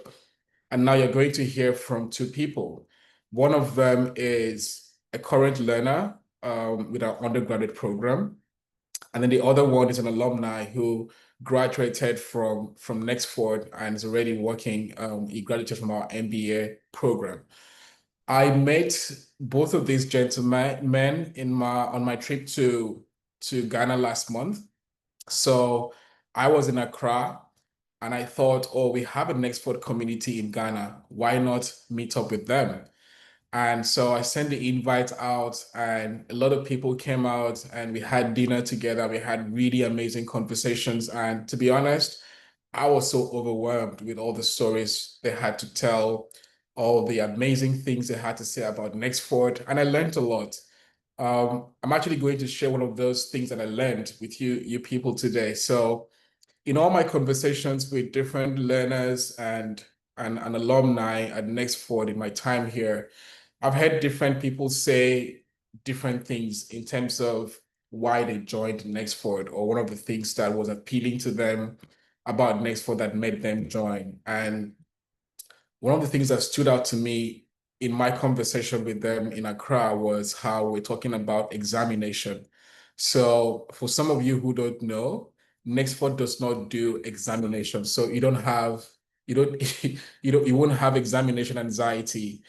And now you're going to hear from two people. One of them is a current learner with our undergraduate program. And then the other one is an alumni who graduated from Nexford and is already working. He graduated from our MBA program. I met both of these gentlemen on my trip to Ghana last month. So I was in Accra. And I thought, oh, we have a Nexford community in Ghana. Why not meet up with them? And so I sent the invite out, and a lot of people came out, and we had dinner together. We had really amazing conversations. And to be honest, I was so overwhelmed with all the stories they had to tell, all the amazing things they had to say about Nexford. And I learned a lot. I'm actually going to share one of those things that I learned with you people today. So in all my conversations with different learners and alumni at Nexford in my time here, I've heard different people say different things in terms of why they joined Nexford, or one of the things that was appealing to them about Nexford that made them join. And one of the things that stood out to me in my conversation with them in Accra was how we're talking about examination. So for some of you who don't know, Nexford does not do examination. So you don't have, you don't, you won't have examination anxiety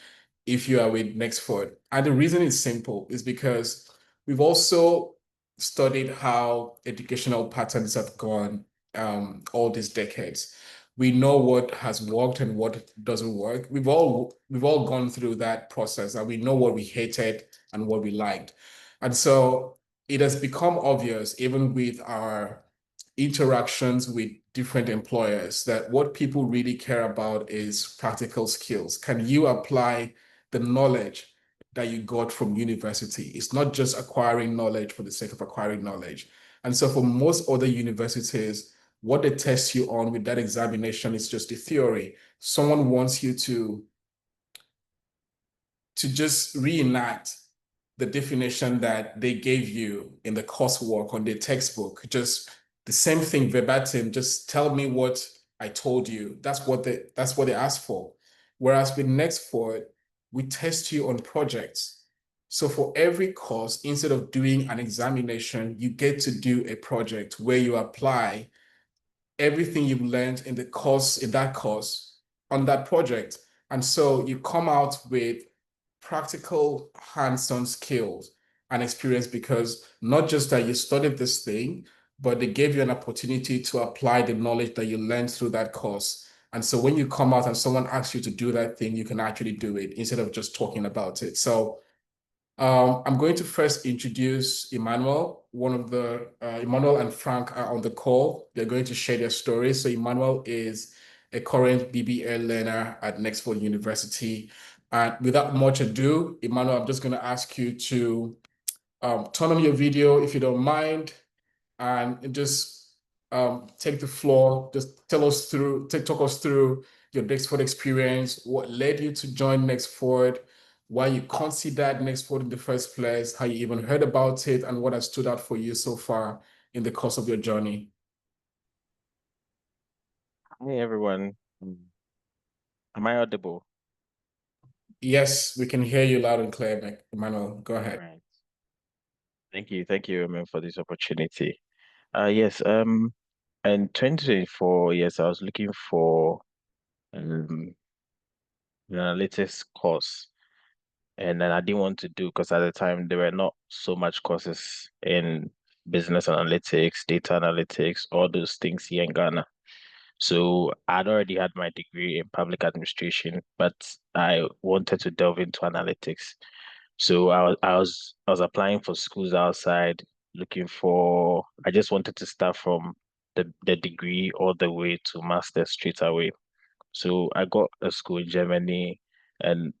if you are with Nexford. And the reason is simple, is because we've also studied how educational patterns have gone all these decades. We know what has worked and what doesn't work. We've all gone through that process, and we know what we hated and what we liked. And so it has become obvious, even with our interactions with different employers, that what people really care about is practical skills. Can you apply the knowledge that you got from university? It's not just acquiring knowledge for the sake of acquiring knowledge. And so for most other universities, what they test you on with that examination is just the theory. Someone wants you to just reenact the definition that they gave you in the coursework on the textbook. Just the same thing verbatim. Just tell me what I told you. That's what they ask for. Whereas with Nextford, we test you on projects. So for every course, instead of doing an examination, you get to do a project where you apply everything you've learned in that course on that project. And so you come out with practical hands-on skills and experience, because not just that you studied this thing, but they gave you an opportunity to apply the knowledge that you learned through that course. And so when you come out and someone asks you to do that thing, you can actually do it instead of just talking about it. So I'm going to first introduce Emmanuel. Emmanuel and Frank are on the call. They're going to share their stories. So Emmanuel is a current BBA learner at Nexford University. And without much ado, Emmanuel, I'm just going to ask you to turn on your video if you don't mind, and just take the floor. Just talk us through your Nexford experience, what led you to join Nexford, why you considered Nexford in the first place, how you even heard about it, and what has stood out for you so far in the course of your journey. Hey everyone. Am I audible? Yes, we can hear you loud and clear, Emmanuel. Go All ahead. right. Thank you, Uwem, for this opportunity. Yes, in 2024, yes, I was looking for um an analytics course, and then I didn't want to do because at the time there were not so much courses in business analytics, data analytics, all those things here in Ghana. So I'd already had my degree in public administration, but I wanted to delve into analytics. So I was applying for schools outside, looking for I just wanted to start from the degree all the way to master straight away. So I got a school in Germany, and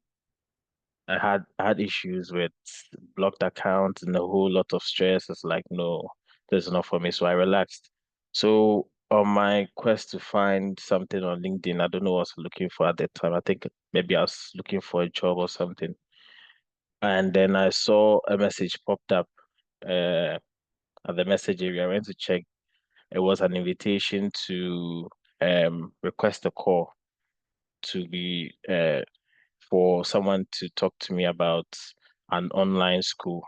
I had issues with blocked accounts and a whole lot of stress. It's like, no, that's not for me. So I relaxed. So on my quest to find something on LinkedIn, I don't know what I was looking for at the time. I think maybe I was looking for a job or something. And then I saw a message popped up at the message area. I went to check. It was an invitation to request a call to be for someone to talk to me about an online school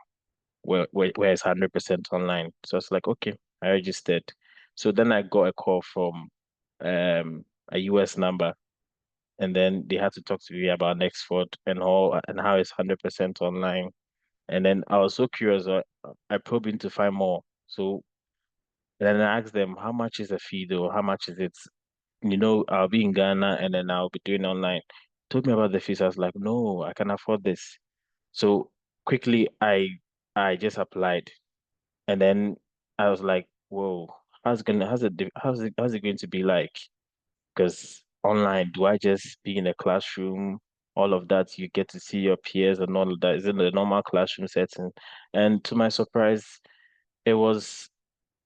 where it's 100% online. So I was like, okay, I registered. So then I got a call from a US number, and then they had to talk to me about Nextford and how it's 100% online. And then I was so curious, I probed in to find more. So then I asked them, how much is the fee though? How much is it? I'll be in Ghana and then I'll be doing online. Told me about the fees. I was like, no, I can afford this. So quickly, I just applied, and then I was like, whoa, how's it going to be like? Because online, do I just be in a classroom? All of that, you get to see your peers and all of that is in the normal classroom setting. And to my surprise, it was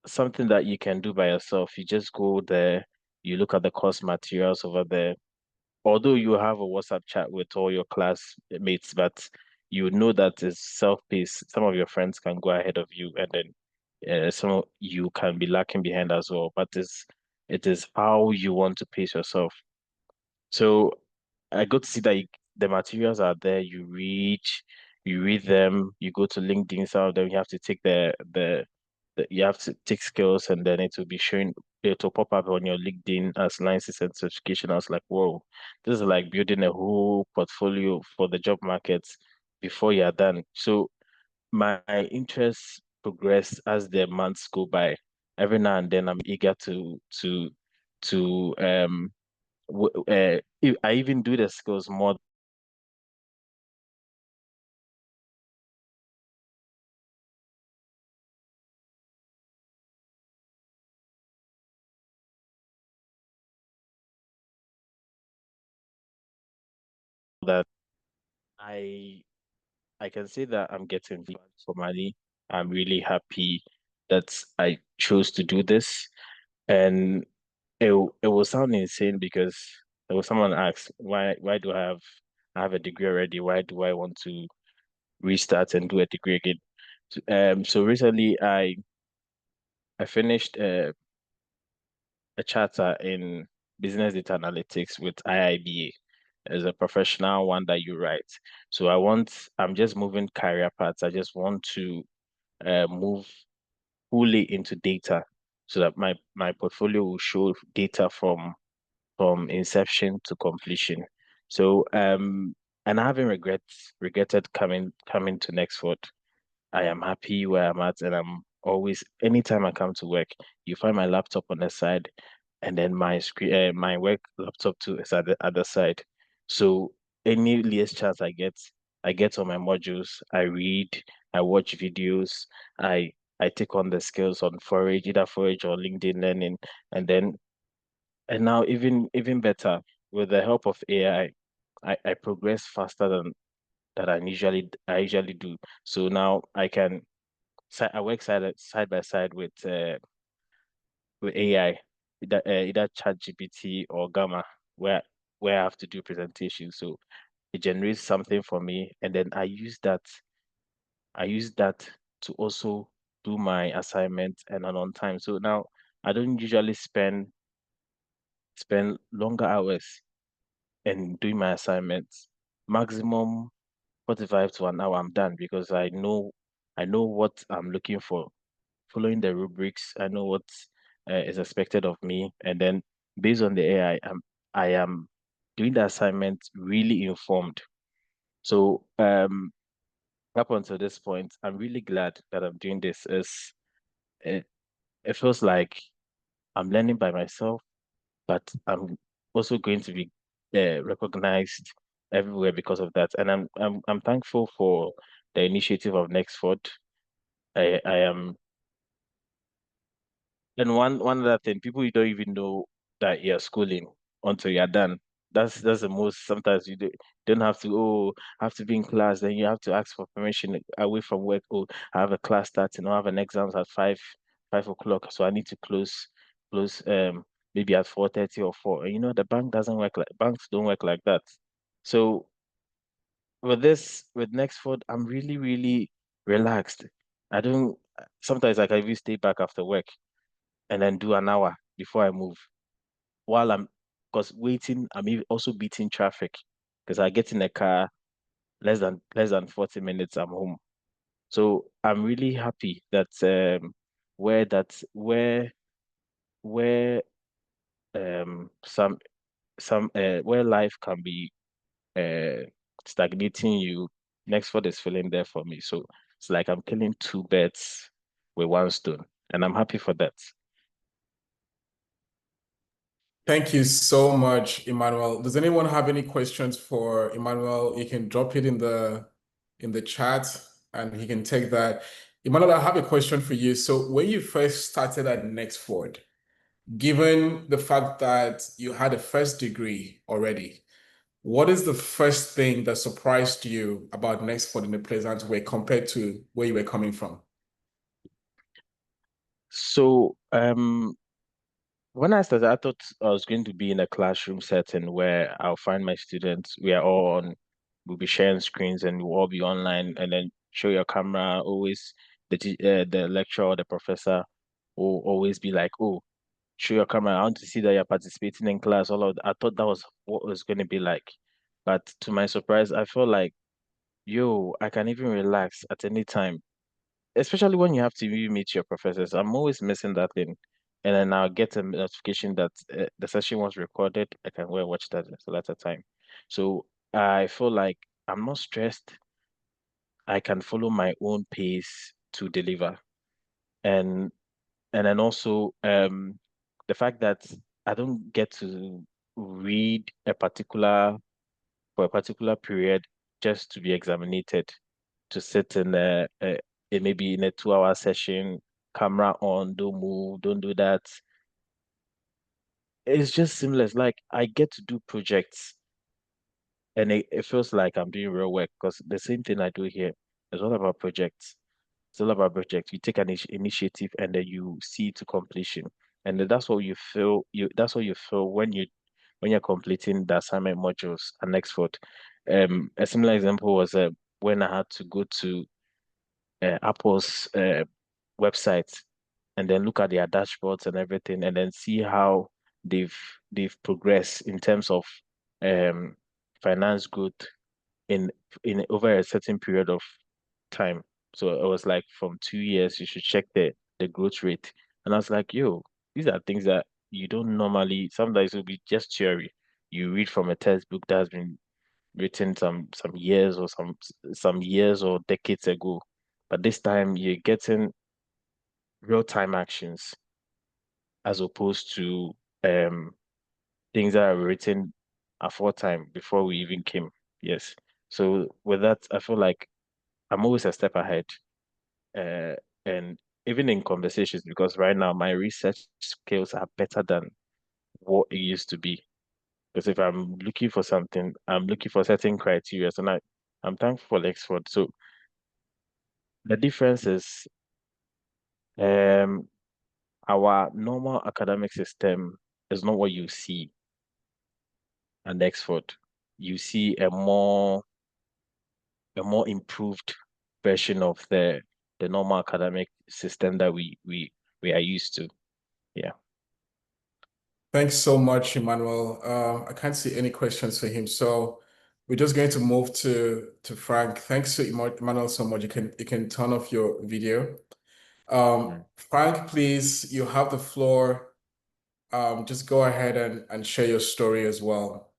something that you can do by yourself. You just go there, you look at the course materials over there. Although you have a WhatsApp chat with all your classmates, but you know that it's self-paced. Some of your friends can go ahead of you, and then some of you can be lacking behind as well. But it is how you want to pace yourself. So I got to see that the materials are there. You read them. You go to LinkedIn. Some of them you have to take you have to take skills, and then it will be showing. It will pop up on your LinkedIn as license and certification. I was like, whoa, this is like building a whole portfolio for the job market before you're done. So my interests progress as the months go by. Every now and then, I'm eager to I even do the skills more that I I can say that I'm getting value for money. I'm really happy that I chose to do this, and it will sound insane because there was someone asked why do I have a degree already? Why do I want to restart and do a degree again? So recently I finished a charter in business data analytics with IIBA as a professional one that you write. So I'm just moving career paths. I just want to move fully into data so that my portfolio will show data from inception to completion. So and I haven't regretted coming to Nexford. I am happy where I'm at, and I'm always anytime I come to work, you find my laptop on the side, and then my work laptop too is at the other side. So any least chance I get on my modules, I read, I watch videos, I take on the skills on Forage, either Forage or LinkedIn Learning, and then and now even better with the help of AI, I progress faster than I usually do. So now I work side by side with AI, either ChatGPT or Gamma, where I have to do presentations. So it generates something for me, and then I use that to also do my assignment and on time. So now I don't usually spend longer hours in doing my assignments. Maximum 45 to an hour, I'm done because I know what I'm looking for. Following the rubrics, I know what is expected of me, and then based on the AI, I am doing the assignment really informed. So up until this point, I'm really glad that I'm doing this. It, it feels like I'm learning by myself, but I'm also going to be recognized everywhere because of that. And I'm thankful for the initiative of Nexford. I am. And one other thing, people you don't even know that you're schooling until you're done. That's the most. Sometimes don't have to have to be in class. Then you have to ask for permission away from work. Oh, I have a class starting. I have an exams at 5 o'clock, so I need to close maybe at 4:30 or 4. And the bank doesn't work like banks don't work like that. So with Nextford, I'm really relaxed. I don't sometimes like I even stay back after work and then do an hour before I move. While because waiting, also beating traffic because I get in the car less than 40 minutes, I'm home. So I'm really happy that where that where some where life can be uh stagnating you, Nextford is filling there for me. So it's like I'm killing two birds with one stone, and I'm happy for that. Thank you so much, Emmanuel. Does anyone have any questions for Emmanuel? You can drop it in the chat and he can take that. Emmanuel, I have a question for you. So when you first started at Nexford, given the fact that you had a first degree already, what is the first thing that surprised you about Nexford in a pleasant way compared to where you were coming from? So when I started, I thought I was going to be in a classroom setting where I'll find my students. We'll be sharing screens and we'll all be online and then show your camera. Always the lecturer or the professor will always be like, "Oh, show your camera. I want to see that you're participating in class." All of that. I thought that was what it was going to be like. But to my surprise, I feel like, yo, I can even relax at any time, especially when you have to meet your professors. I'm always missing that thing. And then I'll get a notification that the session was recorded. I can go and watch that at a later time. So I feel like I'm not stressed. I can follow my own pace to deliver. And and then also the fact that I don't get to read a particular for a particular period just to be examinated, to sit maybe in a 2 hour session, camera on, don't move, don't do that. It's just seamless. Like I get to do projects and it feels like I'm doing real work because the same thing I do here is all about projects. It's all about projects. You take an initiative and then you see it to completion. And then that's what you feel that's what you feel when you're completing the assignment modules at Nexford. A similar example was when I had to go to Apple's website and then look at their dashboards and everything, and then see how they've they've progressed in terms of um finance growth in over a certain period of time. So it was like from 2 years, you should check the growth rate. And I was like, yo, these are things that you don't normally, sometimes it'll be just theory. You read from a textbook that's been written some years or some years or decades ago. But this time you're getting real-time actions as opposed to things that are written aforetime before we even came. Yes. So with that, I feel like I'm always a step ahead. Uh, and even in conversations, because right now my research skills are better than what it used to be. Because if I'm looking for something, I'm looking for certain criteria, and I'm thankful for Oxford. So the difference is um our normal academic system is not what you see at Oxford. You see a more improved version of the normal academic system that we are used to. Yeah. Thanks so much, Emmanuel. I can't see any questions for him, so we're just going to move to Frank. Thanks to Emmanuel so much. You can turn off your video. Mm. Frank, please, you have the floor. Just go ahead and share your story as well.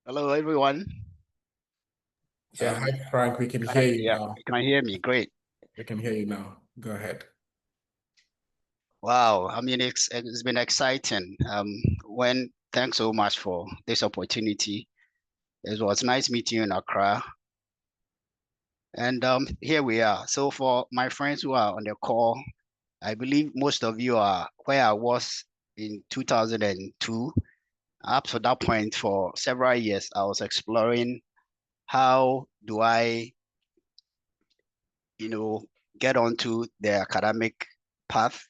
Hello, everyone. Yeah, hi Frank, we can hear you Yeah, now. you can hear me. Great. We can hear you now. Go ahead. Wow. I mean, it's been exciting. Thanks so much for this opportunity. It was nice meeting you in Accra. And here we are. So for my friends who are on the call, I believe most of you are where I was in 2002. Up to that point, for several years, I was exploring how do I, get onto the academic path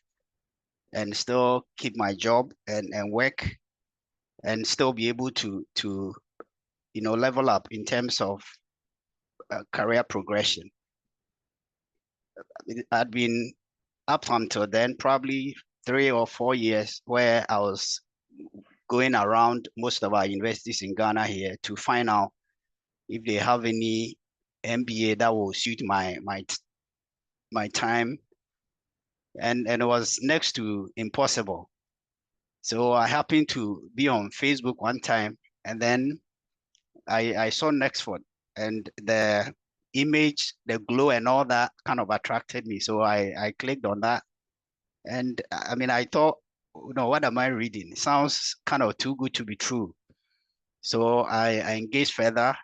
and still keep my job and work and still be able to level up in terms of career progression. I'd been up until then probably 3 or 4 years where I was going around most of our universities in Ghana here to find out if they have any MBA that will suit my time, and it was next to impossible. So I happened to be on Facebook one time, and then I saw Nexford, and the image, the glow and all that kind of attracted me. So I clicked on that. And I mean, I thought, what am I reading? It sounds kind of too good to be true. So I engaged further.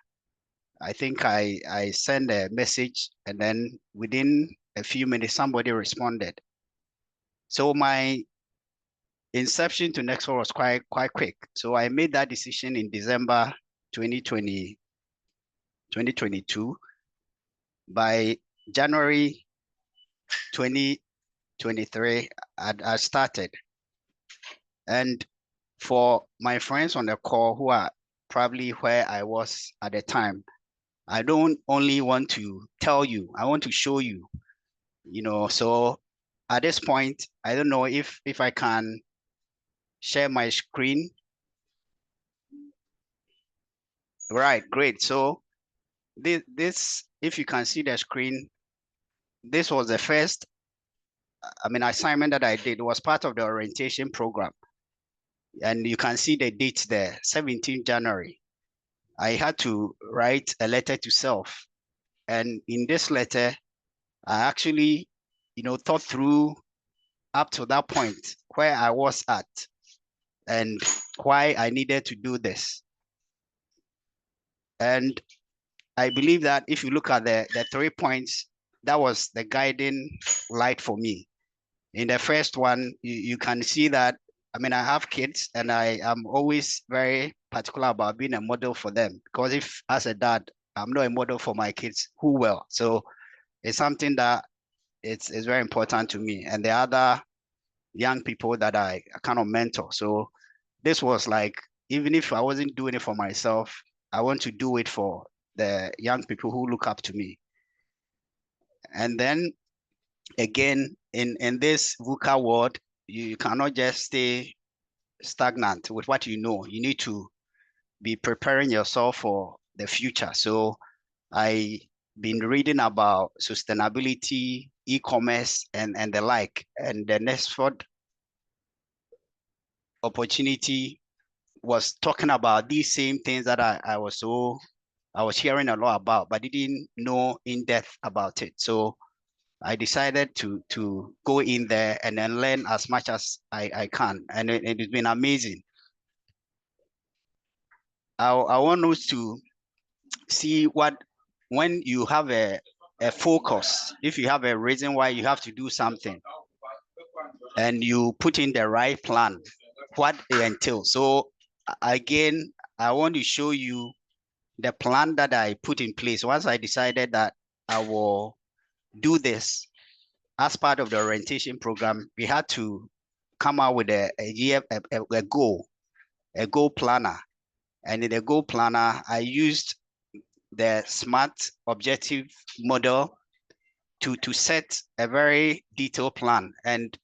I think I sent a message, and then within a few minutes, somebody responded. So my inception to Nexford was quite quick. So I made that decision in December 2022. By January 2023, I started. And for my friends on the call who are probably where I was at the time, I don't only want to tell you, I want to show you, so at this point, I don't know if I can share my screen. Right, great. So this, if you can see the screen, this was the first, assignment that I did. It was part of the orientation program. And you can see the date there, 17th January. I had to write a letter to self. And in this letter, I actually, thought through up to that point where I was at and why I needed to do this. And I believe that if you look at the 3 points, that was the guiding light for me. In the first one, you can see that, I have kids and I am always very particular about being a model for them, because if as a dad, I'm not a model for my kids, who will? So it's something that it's very important to me and the other young people that I kind of mentor. So this was like, even if I wasn't doing it for myself, I want to do it for the young people who look up to me. And then again, in this VUCA world, you cannot just stay stagnant with what you know. You need to be preparing yourself for the future. So I been reading about sustainability, e-commerce, and the like. And the Nexford opportunity was talking about these same things that I was hearing a lot about, but didn't know in depth about it. So I decided to go in there and then learn as much as I can. And it's been amazing. I want us to see when you have a focus, if you have a reason why you have to do something and you put in the right plan, what it entails. So again, I want to show you the plan that I put in place. Once I decided that I will do this as part of the orientation program, we had to come out with a goal planner. And in the goal planner, I used the SMART objective model to set a very detailed plan. And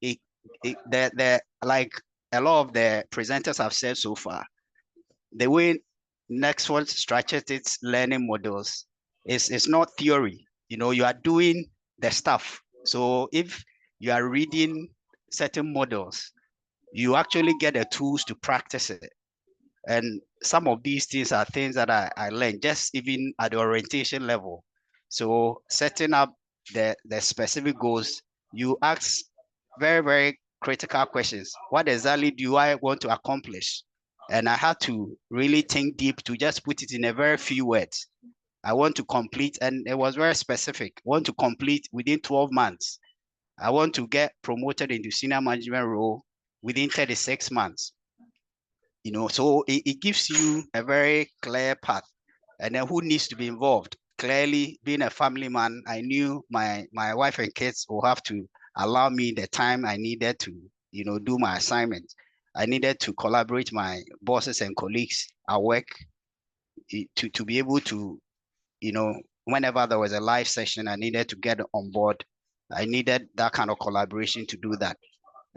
like a lot of the presenters have said so far, the way Nexford structures its learning models is not theory. You are doing the stuff. So if you are reading certain models, you actually get the tools to practice it. And some of these things are things that I learned just even at the orientation level. So setting up the specific goals, you ask very, very critical questions. What exactly do I want to accomplish? And I had to really think deep to just put it in a very few words. I want to complete, and it was very specific. I want to complete within 12 months. I want to get promoted into senior management role within 36 months. So it gives you a very clear path. And then who needs to be involved? Clearly, being a family man, I knew my wife and kids will have to allow me the time I needed to, do my assignment. I needed to collaborate my bosses and colleagues at work to be able to, whenever there was a live session, I needed to get on board. I needed that kind of collaboration to do that.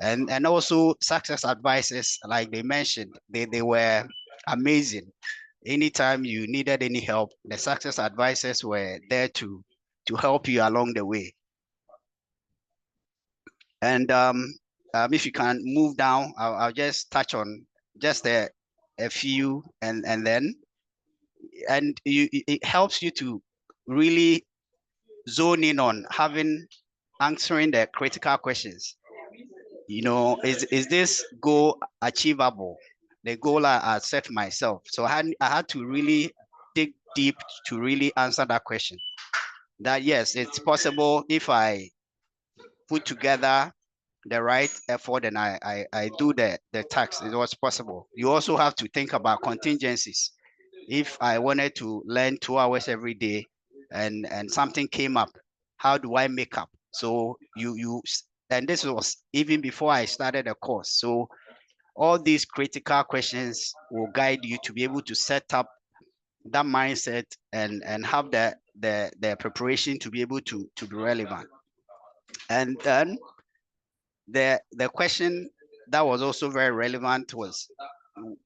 And also success advisors, like they mentioned, they were amazing. Anytime you needed any help, the success advisors were there to help you along the way. And if you can move down, I'll just touch on just a few, and then it helps you to really zone in on answering the critical questions. Is this goal achievable? The goal I set myself. So I had to really dig deep to really answer that question. That yes, it's possible if I put together the right effort and I do the task, it was possible. You also have to think about contingencies. If I wanted to learn 2 hours every day and something came up, how do I make up? So and this was even before I started the course. So all these critical questions will guide you to be able to set up that mindset and have the preparation to be able to be relevant. And then the question that was also very relevant was,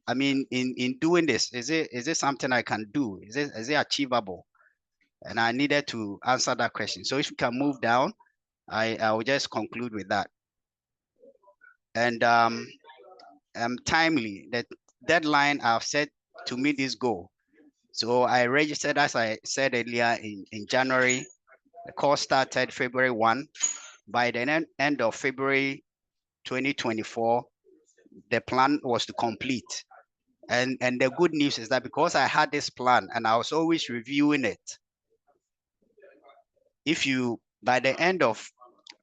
I mean, in doing this, is it something I can do? Is it achievable? And I needed to answer that question. So if you can move down, I will just conclude with that. And timely, the deadline I've set to meet this goal. So I registered, as I said earlier, in January. The course started February 1. By the end of February 2024, the plan was to complete. And the good news is that because I had this plan and I was always reviewing it, by the end of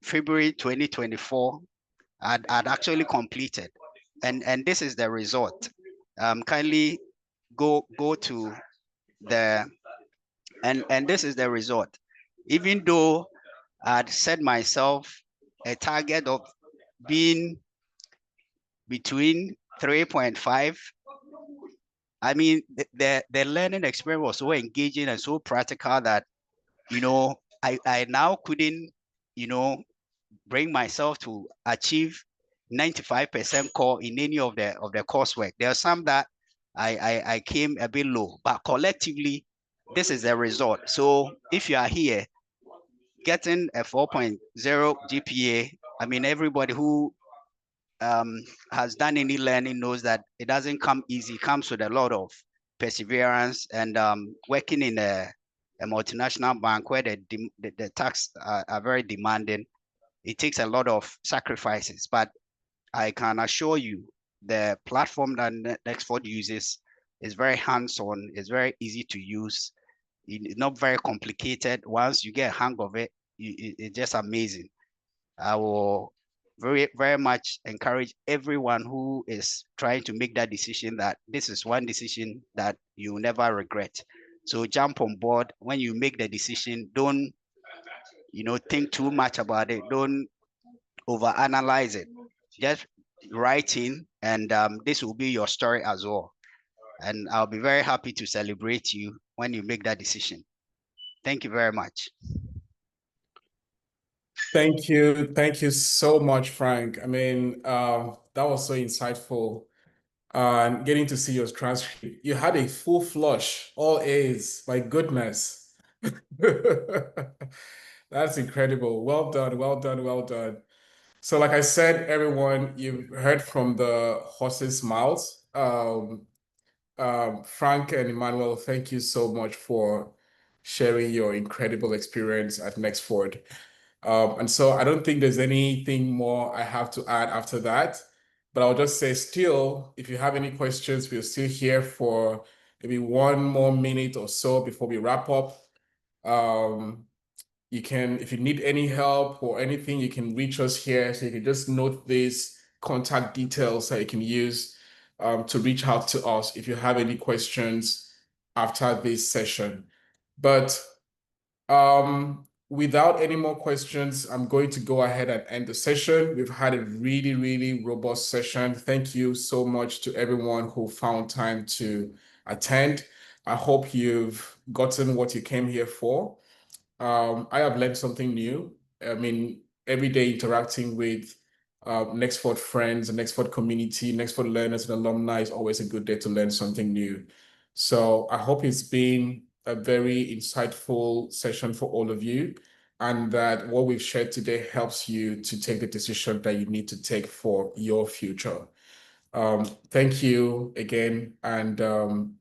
February 2024, I'd actually completed. And this is the result. Kindly go to and this is the result. Even though I'd set myself a target of being between 3.5, I mean, the learning experience was so engaging and so practical that, I now couldn't, bring myself to achieve 95% core in any of the coursework. There are some that I came a bit low, but collectively, this is the result. So if you are here getting a 4.0 GPA, I mean, everybody who has done any learning knows that it doesn't come easy. It comes with a lot of perseverance and working in a multinational bank where the tax are very demanding. It takes a lot of sacrifices, but I can assure you the platform that Nexford uses is very hands-on, it's very easy to use, it's not very complicated. Once you get a hang of it, it's just amazing. I will very, very much encourage everyone who is trying to make that decision that this is one decision that you will never regret. So jump on board. When you make the decision, don't think too much about it. Don't overanalyze it. Just write in, and this will be your story as well. And I'll be very happy to celebrate you when you make that decision. Thank you very much. Thank you. Thank you so much, Frank. I mean, that was so insightful. And getting to see your transcript, you had a full flush, all A's. My goodness. That's incredible. Well done, well done, well done. So like I said, everyone, you've heard from the horse's mouths. Frank and Emmanuel, thank you so much for sharing your incredible experience at Nexford. And so I don't think there's anything more I have to add after that. But I'll just say still, if you have any questions, we're still here for maybe one more minute or so before we wrap up. You can, if you need any help or anything, you can reach us here. So you can just note these contact details that you can use to reach out to us if you have any questions after this session. But without any more questions, I'm going to go ahead and end the session. We've had a really, really robust session. Thank you so much to everyone who found time to attend. I hope you've gotten what you came here for. I have learned something new. I mean, every day interacting with Nexford friends and Nexford community, Nexford learners and alumni is always a good day to learn something new. So I hope it's been a very insightful session for all of you, and that what we've shared today helps you to take the decision that you need to take for your future. Thank you again, and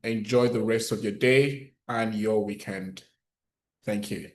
enjoy the rest of your day and your weekend. Thank you.